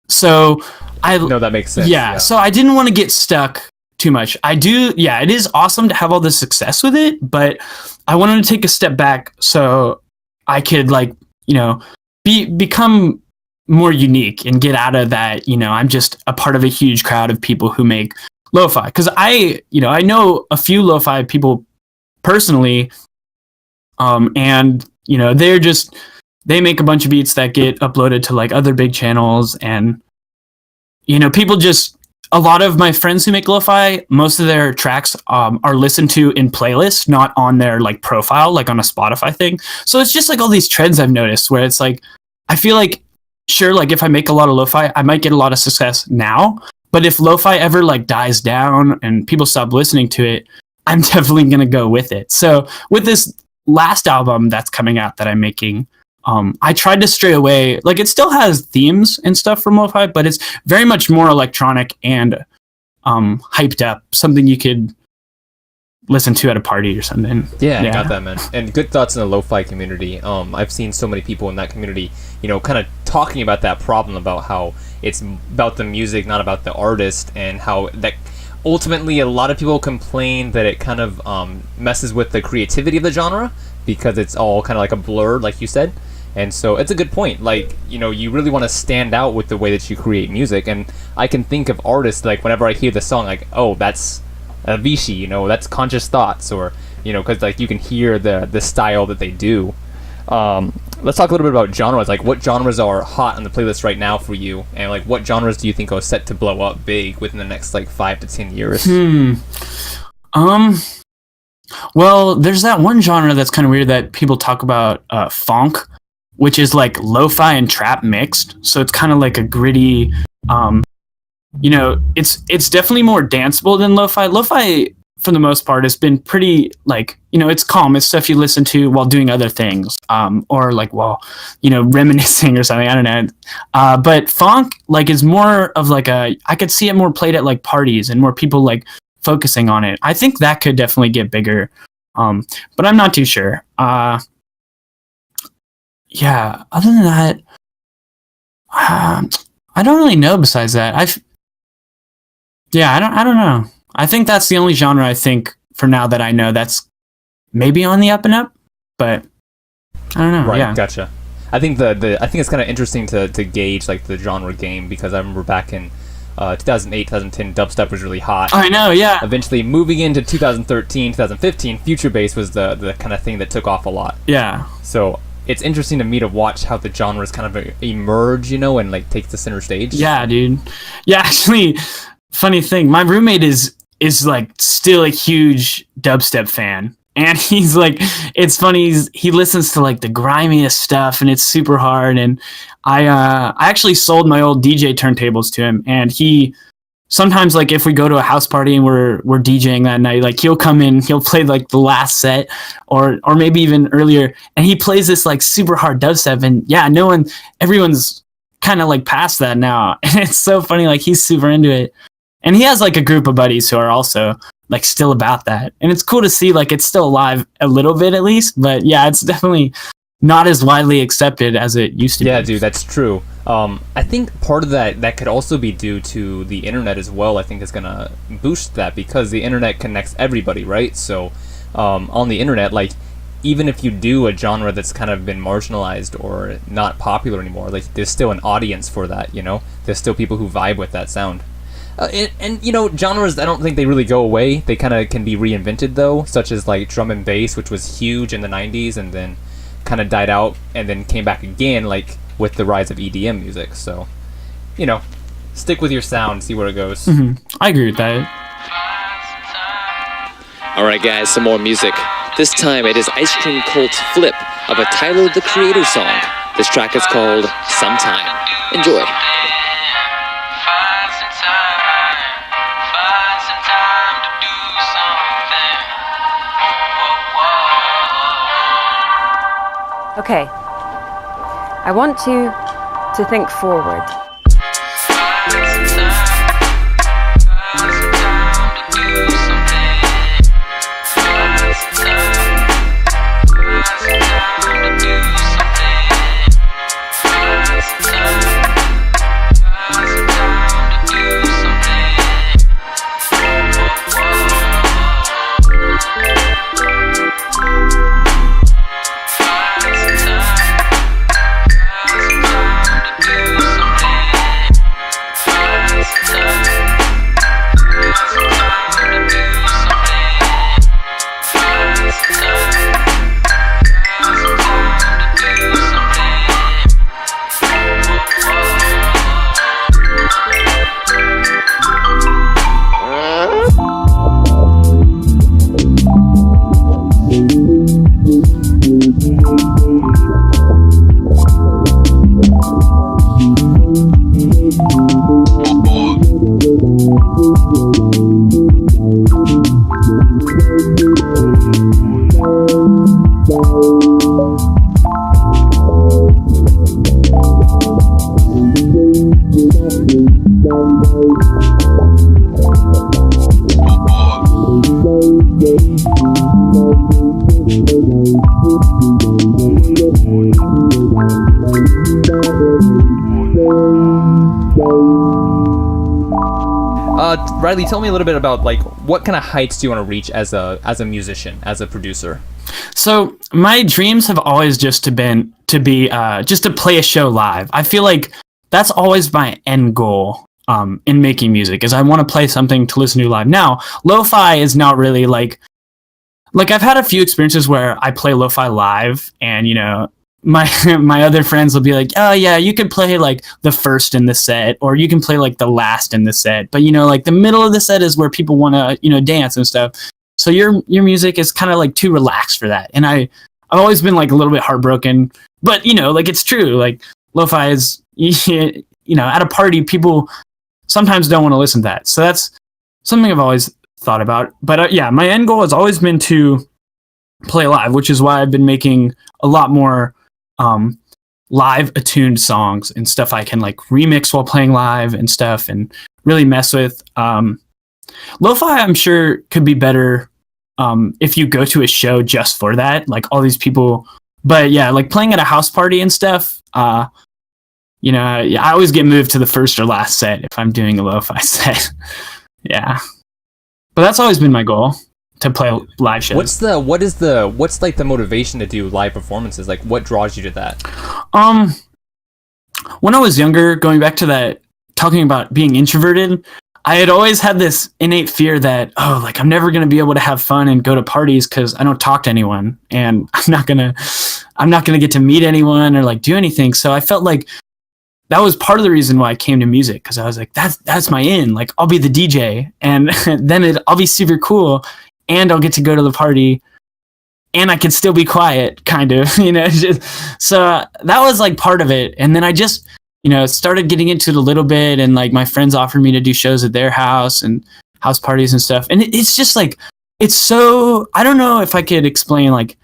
So No, that makes sense. yeah, so I didn't want to get stuck too much. It is awesome to have all this success with it, but I wanted to take a step back so I could, like, you know, become more unique and get out of that, you know, I'm just a part of a huge crowd of people who make lo-fi. Because I know a few lo-fi people personally, and, you know, they make a bunch of beats that get uploaded to, like, other big channels, and, you know, a lot of my friends who make lo-fi, most of their tracks are listened to in playlists, not on their, like, profile, like on a Spotify thing. So it's just like all these trends I've noticed where it's like, I feel like, sure, like, if I make a lot of lo-fi, I might get a lot of success now, but if lo-fi ever, like, dies down and people stop listening to it, I'm definitely going to go with it. So with this last album that's coming out that I'm making, I tried to stray away. Like, it still has themes and stuff from lo-fi, but it's very much more electronic and hyped up, something you could listen to at a party or something. Yeah, I got that, man. And good thoughts in the lo-fi community. I've seen so many people in that community, you know, kind of talking about that problem, about how it's about the music, not about the artist, and how that ultimately a lot of people complain that it kind of messes with the creativity of the genre because it's all kind of like a blur, like you said. And so it's a good point. Like, you know, you really want to stand out with the way that you create music. And I can think of artists, like, whenever I hear the song, like, oh, that's Avicii, you know, that's Conscious Thoughts, or, you know, because, like, you can hear the style that they do. Let's talk a little bit about genres. Like, what genres are hot on the playlist right now for you? And, like, what genres do you think are set to blow up big within the next, like, 5 to 10 years? Well, there's that one genre that's kind of weird that people talk about, funk, which is like lo-fi and trap mixed. So it's kind of like a gritty, you know, it's definitely more danceable than lo-fi. Lo-fi, for the most part, has been pretty, like, you know, it's calm. It's stuff you listen to while doing other things, or, like, while, you know, reminiscing or something. I don't know. But funk, like, is more of like I could see it more played at, like, parties and more people, like, focusing on it. I think that could definitely get bigger, but I'm not too sure. Yeah, other than that, I don't really know besides that. I don't know. I think that's the only genre I think for now that I know that's maybe on the up and up, but I don't know. Right, yeah. Gotcha. I think I think it's kind of interesting to gauge, like, the genre game, because I remember back in 2008, 2010, dubstep was really hot. I know, yeah. Eventually, moving into 2013, 2015, future bass was the kind of thing that took off a lot. Yeah. So it's interesting to me to watch how the genres kind of emerge, you know, and, like, take the center stage. Yeah, dude. Yeah, actually, funny thing, my roommate is like still a huge dubstep fan, and he's like, it's funny, he listens to, like, the grimiest stuff, and it's super hard. And I actually sold my old DJ turntables to him, and he sometimes, like, if we go to a house party and we're DJing that night, like, he'll come in, he'll play, like, the last set or maybe even earlier, and he plays this, like, super hard dubstep, and yeah, everyone's kind of, like, past that now, and it's so funny, like, he's super into it. And he has like a group of buddies who are also like still about that. And it's cool to see like it's still alive a little bit at least. But yeah, it's definitely not as widely accepted as it used to be. Yeah, dude, that's true. I think part of that could also be due to the internet as well. I think is gonna boost that because the internet connects everybody, right? So on the internet, like even if you do a genre that's kind of been marginalized or not popular anymore, like there's still an audience for that. You know, there's still people who vibe with that sound. And you know, genres, I don't think they really go away. They kind of can be reinvented though, such as like drum and bass, which was huge in the 90s and then kind of died out and then came back again, like with the rise of EDM music. So, you know, stick with your sound, see where it goes. Mm-hmm. I agree with that. Alright guys, some more music. This time it is Ice Cream Cult's flip of a Tyler the Creator song. This track is called Sometime. Enjoy. Okay, I want you to think forward. Riley, tell me a little bit about like what kind of heights do you want to reach as a musician, as a producer? So my dreams have always just been to be just to play a show live. I feel like that's always my end goal in making music, is I want to play something to listen to live. Now, lo-fi is not really like I've had a few experiences where I play lo-fi live, and you know, my other friends will be like, oh yeah, you can play like the first in the set, or you can play like the last in the set, but you know, like the middle of the set is where people want to, you know, dance and stuff. So your music is kind of like too relaxed for that. And I've always been like a little bit heartbroken, but you know, like it's true. Like lo-fi is, you know, at a party, people sometimes don't want to listen to that. So that's something I've always thought about. But yeah, my end goal has always been to play live, which is why I've been making a lot more live attuned songs and stuff I can like remix while playing live and stuff and really mess with. Lo-fi, I'm sure, could be better if you go to a show just for that, like all these people. But yeah, like playing at a house party and stuff, you know, I always get moved to the first or last set if I'm doing a lo-fi set. Yeah, but that's always been my goal, to play live shows. What's like the motivation to do live performances? Like what draws you to that? When I was younger, going back to that, talking about being introverted, I had always had this innate fear that, oh, like I'm never going to be able to have fun and go to parties because I don't talk to anyone, and I'm not going to get to meet anyone or like do anything. So I felt like that was part of the reason why I came to music, because I was like, that's my in. Like I'll be the DJ, and then I'll be super cool, and I'll get to go to the party, and I can still be quiet, kind of, you know. So that was like part of it. And then I just, you know, started getting into it a little bit, and like my friends offered me to do shows at their house and house parties and stuff. And it's just like, it's so, I don't know if I could explain, like,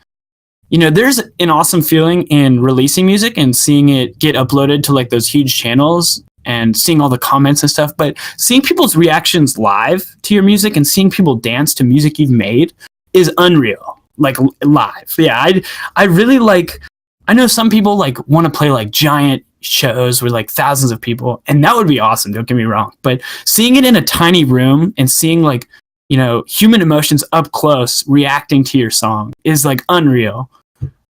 you know, there's an awesome feeling in releasing music and seeing it get uploaded to like those huge channels and seeing all the comments and stuff, but seeing people's reactions live to your music and seeing people dance to music you've made is unreal. Like live. Yeah, I really like, I know some people like want to play like giant shows with like thousands of people, and that would be awesome, don't get me wrong. But seeing it in a tiny room and seeing like, you know, human emotions up close reacting to your song is like unreal.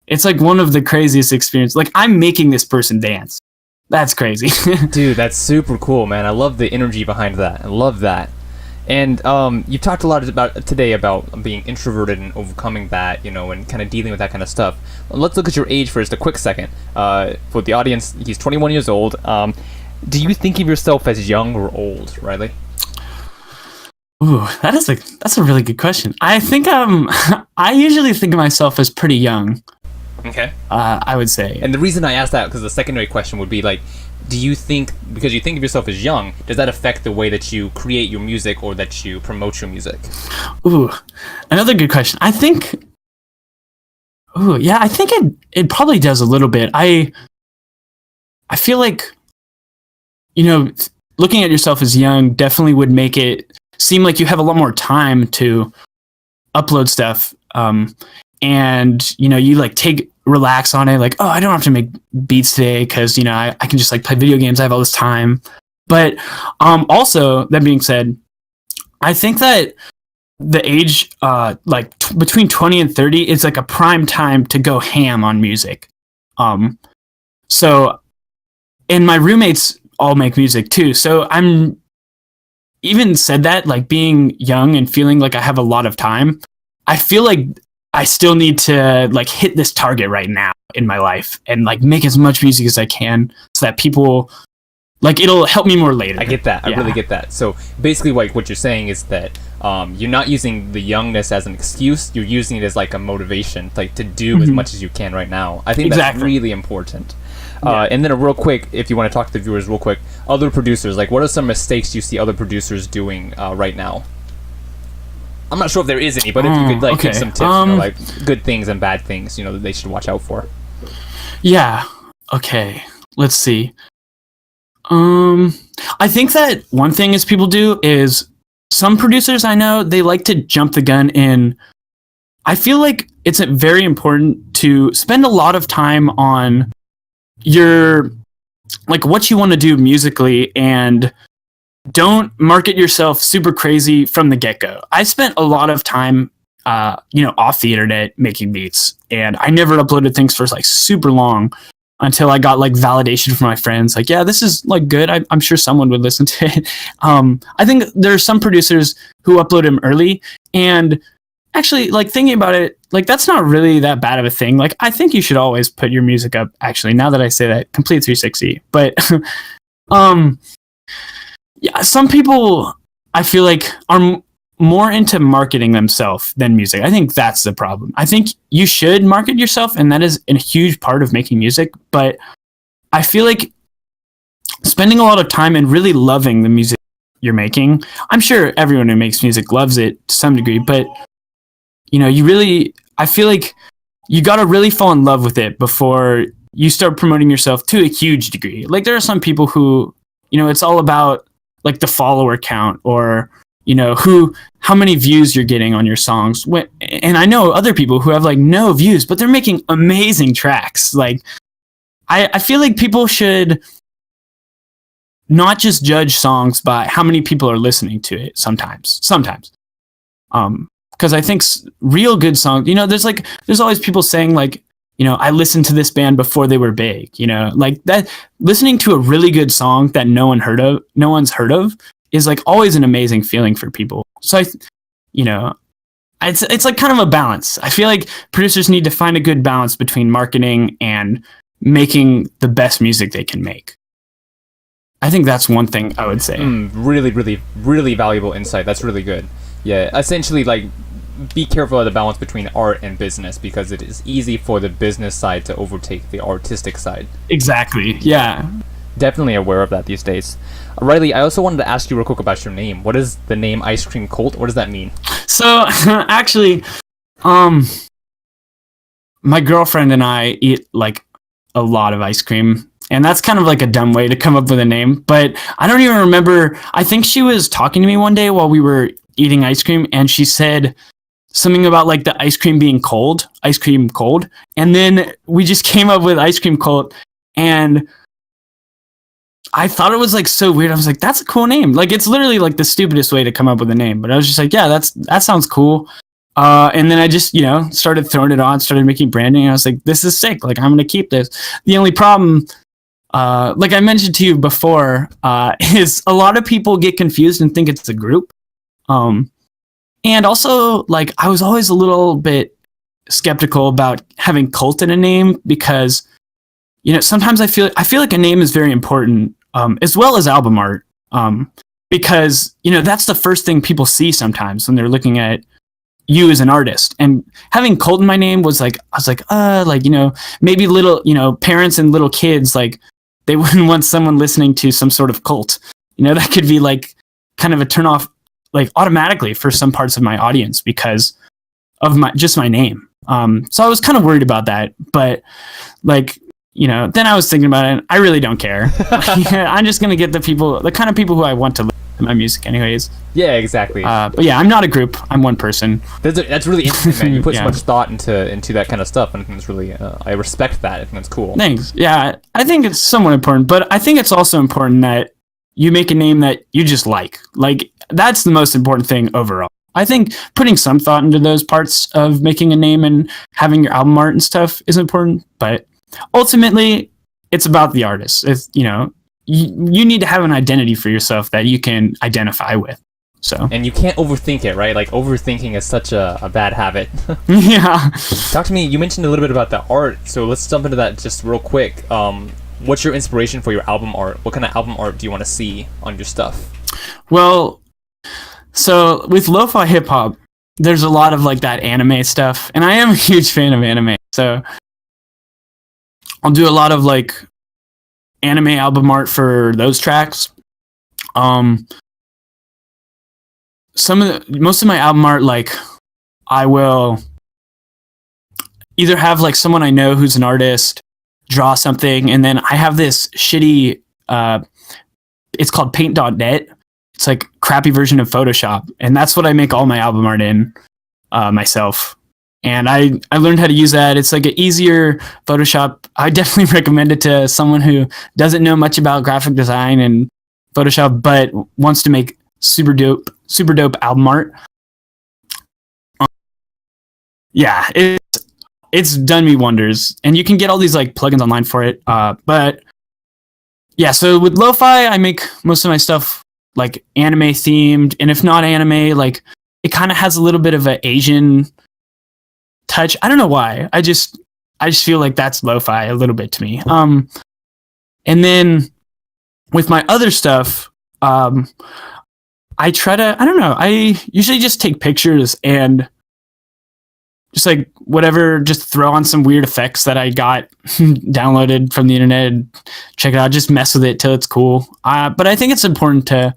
It's like one of the craziest experiences. Like I'm making this person dance. That's crazy. Dude, that's super cool, man. I love the energy behind that. I love that. And you talked a lot today about being introverted and overcoming that, you know, and kind of dealing with that kind of stuff. Let's look at your age for just a quick second. For the audience, he's 21 years old. Do you think of yourself as young or old, Riley? Ooh, that's a really good question. I think I usually think of myself as pretty young. Okay. I would say. And the reason I asked that, because the secondary question would be like, do you think, because you think of yourself as young, does that affect the way that you create your music or that you promote your music? Ooh, another good question. I think it probably does a little bit. I feel like, you know, looking at yourself as young definitely would make it seem like you have a lot more time to upload stuff. And, you know, you like relax on it. Like, oh, I don't have to make beats today because, you know, I can just like play video games. I have all this time. But also, that being said, I think that the age between 20 and 30 is like a prime time to go ham on music. So, and my roommates all make music too. So I'm even said that, like being young and feeling like I have a lot of time, I feel like I still need to like hit this target right now in my life and like make as much music as I can so that people like it'll help me more later. I get that. I really get that. So basically like what you're saying is that you're not using the youngness as an excuse. You're using it as like a motivation, like to do as much as you can right now. I think that's really important. And then real quick, if you want to talk to the viewers real quick, other producers, like what are some mistakes you see other producers doing right now? I'm not sure if there is any, but if you could like give some tips, you know, like good things and bad things, you know, that they should watch out for. Yeah. Okay. Let's see. I think that one thing is people do is some producers I know, they like to jump the gun in. I feel like it's very important to spend a lot of time on your like what you want to do musically and don't market yourself super crazy from the get-go. I spent a lot of time, off the internet making beats, and I never uploaded things for like super long until I got like validation from my friends. Like, yeah, this is like good. I'm sure someone would listen to it. I think there are some producers who upload them early, and actually, like thinking about it, like that's not really that bad of a thing. Like, I think you should always put your music up. Actually, now that I say that, complete 360. But, yeah, some people I feel like are more into marketing themselves than music. I think that's the problem. I think you should market yourself, and that is a huge part of making music. But I feel like spending a lot of time and really loving the music you're making. I'm sure everyone who makes music loves it to some degree, but you know, I feel like you got to really fall in love with it before you start promoting yourself to a huge degree. Like there are some people who, you know, it's all about like the follower count or, you know, how many views you're getting on your songs. And I know other people who have like no views, but they're making amazing tracks. Like I feel like people should not just judge songs by how many people are listening to it sometimes. Because I think real good songs, you know, there's always people saying like, you know, I listened to this band before they were big, you know, like that. Listening to a really good song that no one's heard of is like always an amazing feeling for people. So it's like kind of a balance. I feel like producers need to find a good balance between marketing and making the best music they can make. I think that's one thing I would say. Really, really, really valuable insight. That's really good. Yeah, essentially, like, be careful of the balance between art and business because it is easy for the business side to overtake the artistic side. Exactly, yeah. Definitely aware of that these days. Riley, I also wanted to ask you real quick about your name. What is the name Ice Cream Cult? What does that mean? So, actually, my girlfriend and I eat, like, a lot of ice cream. And that's kind of like a dumb way to come up with a name. But I don't even remember. I think she was talking to me one day while we were eating ice cream, and she said something about like the ice cream being cold, ice cream cold. And then we just came up with ice cream cold. And I thought it was like so weird. I was like, that's a cool name. Like, it's literally like the stupidest way to come up with a name. But I was just like, yeah, that sounds cool. And then I just, started throwing it on, started making branding. And I was like, this is sick. Like, I'm going to keep this. The only problem, like I mentioned to you before, is a lot of people get confused and think it's a group. And also, like, I was always a little bit skeptical about having cult in a name because, sometimes I feel like a name is very important, as well as album art, because, that's the first thing people see sometimes when they're looking at you as an artist. And having cult in my name was like, I was like, maybe little, parents and little kids, like, they wouldn't want someone listening to some sort of cult. That could be like kind of a turnoff, like automatically for some parts of my audience because of my name. So I was kind of worried about that, but like, then I was thinking about it. I really don't care. I'm just going to get the kind of people who I want to listen to my music anyways. Yeah, exactly. But yeah, I'm not a group. I'm one person. That's really interesting, man. You put so much thought into that kind of stuff, and I think it's really, I respect that. I think that's cool. Thanks. Yeah, I think it's somewhat important, but I think it's also important that you make a name that you just like. Like, that's the most important thing overall. I think putting some thought into those parts of making a name and having your album art and stuff is important, but ultimately, it's about the artist. It's, you need to have an identity for yourself that you can identify with. So, and you can't overthink it, right? Like, overthinking is such a bad habit. Yeah. Talk to me. You mentioned a little bit about the art, so let's jump into that just real quick. What's your inspiration for your album art? What kind of album art do you want to see on your stuff? Well, so with lo-fi hip hop, there's a lot of like that anime stuff, and I am a huge fan of anime. So I'll do a lot of like anime album art for those tracks. Most of my album art, like, I will either have like someone I know who's an artist draw something, and then I have this shitty it's called paint.net. It's like crappy version of Photoshop, and that's what I make all my album art in myself. And I learned how to use that. It's like an easier Photoshop. I definitely recommend it to someone who doesn't know much about graphic design and Photoshop, but wants to make super dope album art. Yeah, it's done me wonders. And you can get all these like plugins online for it. But yeah, so with lo-fi, I make most of my stuff like anime themed, and if not anime, like it kind of has a little bit of an Asian touch. I don't know why. I just feel like that's lo-fi a little bit to me. And then with my other stuff, I try to, I don't know, I usually just take pictures and just like whatever, just throw on some weird effects that I got downloaded from the internet and check it out, just mess with it till it's cool. But I think it's important to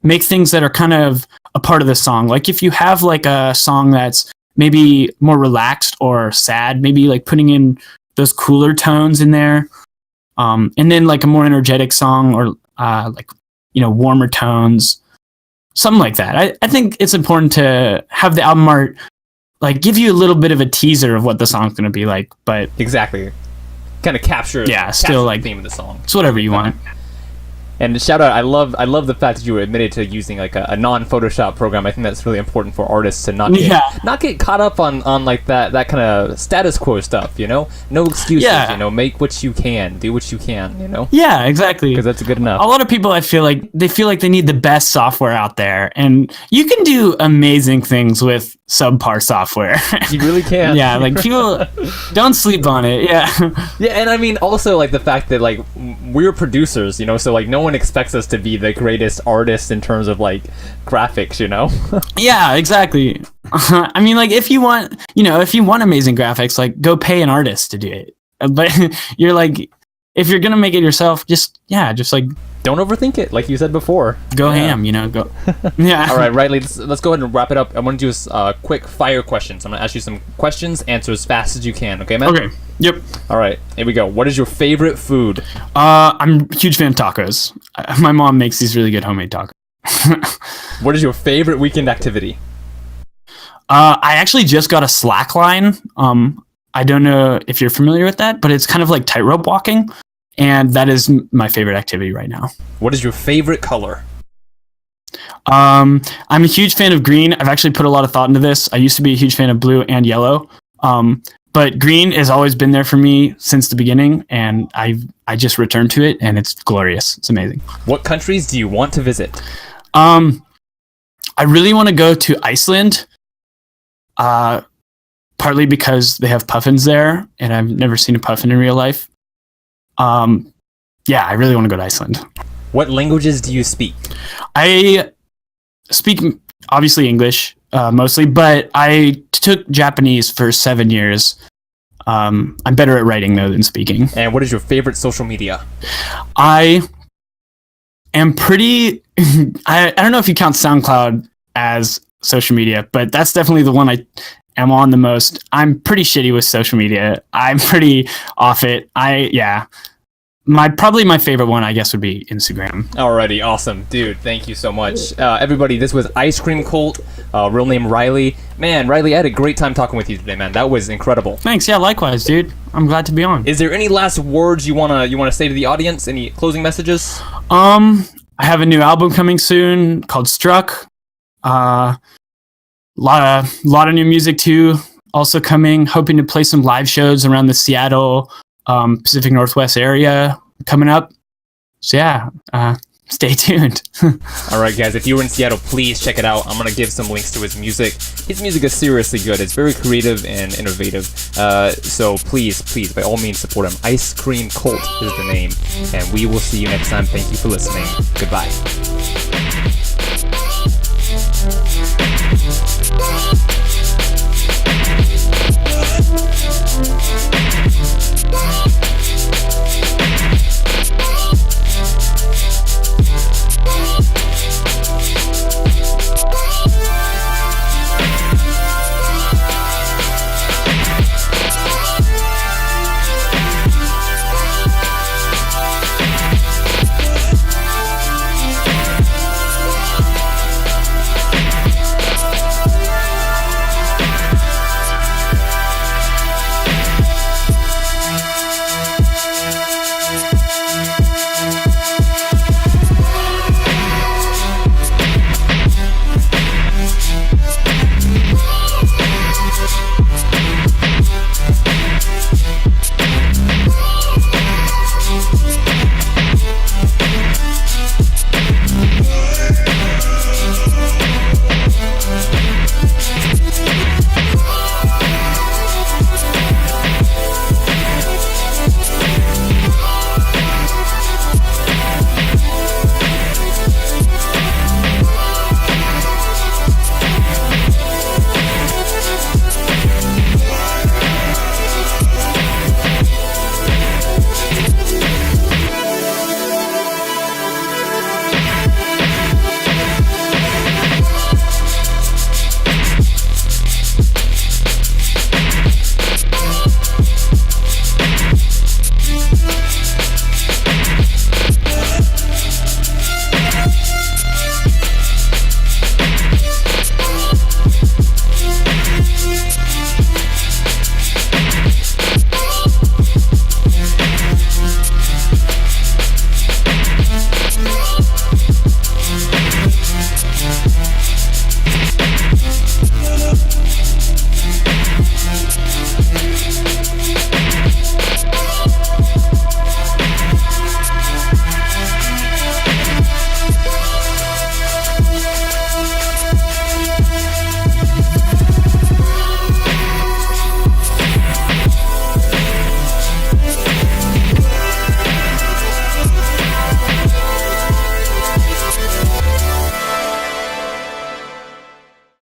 make things that are kind of a part of the song. Like if you have like a song that's maybe more relaxed or sad, maybe like putting in those cooler tones in there. And then like a more energetic song or like, warmer tones, something like that. I think it's important to have the album art like give you a little bit of a teaser of what the song's going to be like, but exactly kind of capture still like the theme of the song. It's whatever you want. And shout out, I love the fact that you were admitted to using like a non-Photoshop program. I think that's really important for artists to not get caught up on like that kind of status quo stuff, No excuses, make what you can, do what you can, Yeah, exactly. Because that's good enough. A lot of people, I feel like they need the best software out there, and you can do amazing things with subpar software. You really can. Yeah, like people don't sleep on it. Yeah. Yeah, and I mean also like the fact that like we're producers, so like no one expects us to be the greatest artists in terms of like graphics, Yeah, exactly. I mean, like if you want amazing graphics, like go pay an artist to do it. But you're like, if you're gonna make it yourself, just like don't overthink it, like you said before. Go ham, go. Yeah. All right, Riley, let's go ahead and wrap it up. I want to do quick fire questions. I'm gonna ask you some questions, answer as fast as you can. Okay, man? Okay. Yep. All right, here we go. What is your favorite food? I'm a huge fan of tacos. My mom makes these really good homemade tacos. What is your favorite weekend activity? I actually just got a slack line. I don't know if you're familiar with that, but it's kind of like tightrope walking, and that is my favorite activity right now. What is your favorite color? I'm a huge fan of green. I've actually put a lot of thought into this. I used to be a huge fan of blue and yellow, but green has always been there for me since the beginning, and I just returned to it, and it's glorious. It's amazing. What countries do you want to visit? I really want to go to Iceland, partly because they have puffins there, and I've never seen a puffin in real life. Yeah, I really want to go to Iceland. What languages do you speak? I speak, obviously, English, mostly, but I took Japanese for 7 years. I'm better at writing, though, than speaking. And what is your favorite social media? I am pretty... I don't know if you count SoundCloud as social media, but that's definitely the one I am on the most. I'm pretty shitty with social media. I'm pretty off it. Probably my favorite one, I guess, would be Instagram. Alrighty, awesome. Dude, thank you so much. Everybody, this was Ice Cream Cult, real name Riley. Man, Riley, I had a great time talking with you today, man. That was incredible. Thanks, yeah, likewise, dude. I'm glad to be on. Is there any last words you wanna say to the audience? Any closing messages? I have a new album coming soon called Struck. Lot of new music too also coming. Hoping to play some live shows around the Seattle, Pacific Northwest area coming up. So yeah, stay tuned. All right, guys, if you were in Seattle, please check it out. I'm going to give some links to his music. His music is seriously good. It's very creative and innovative. So please, by all means, support him. Ice Cream Cult is the name. And we will see you next time. Thank you for listening. Goodbye.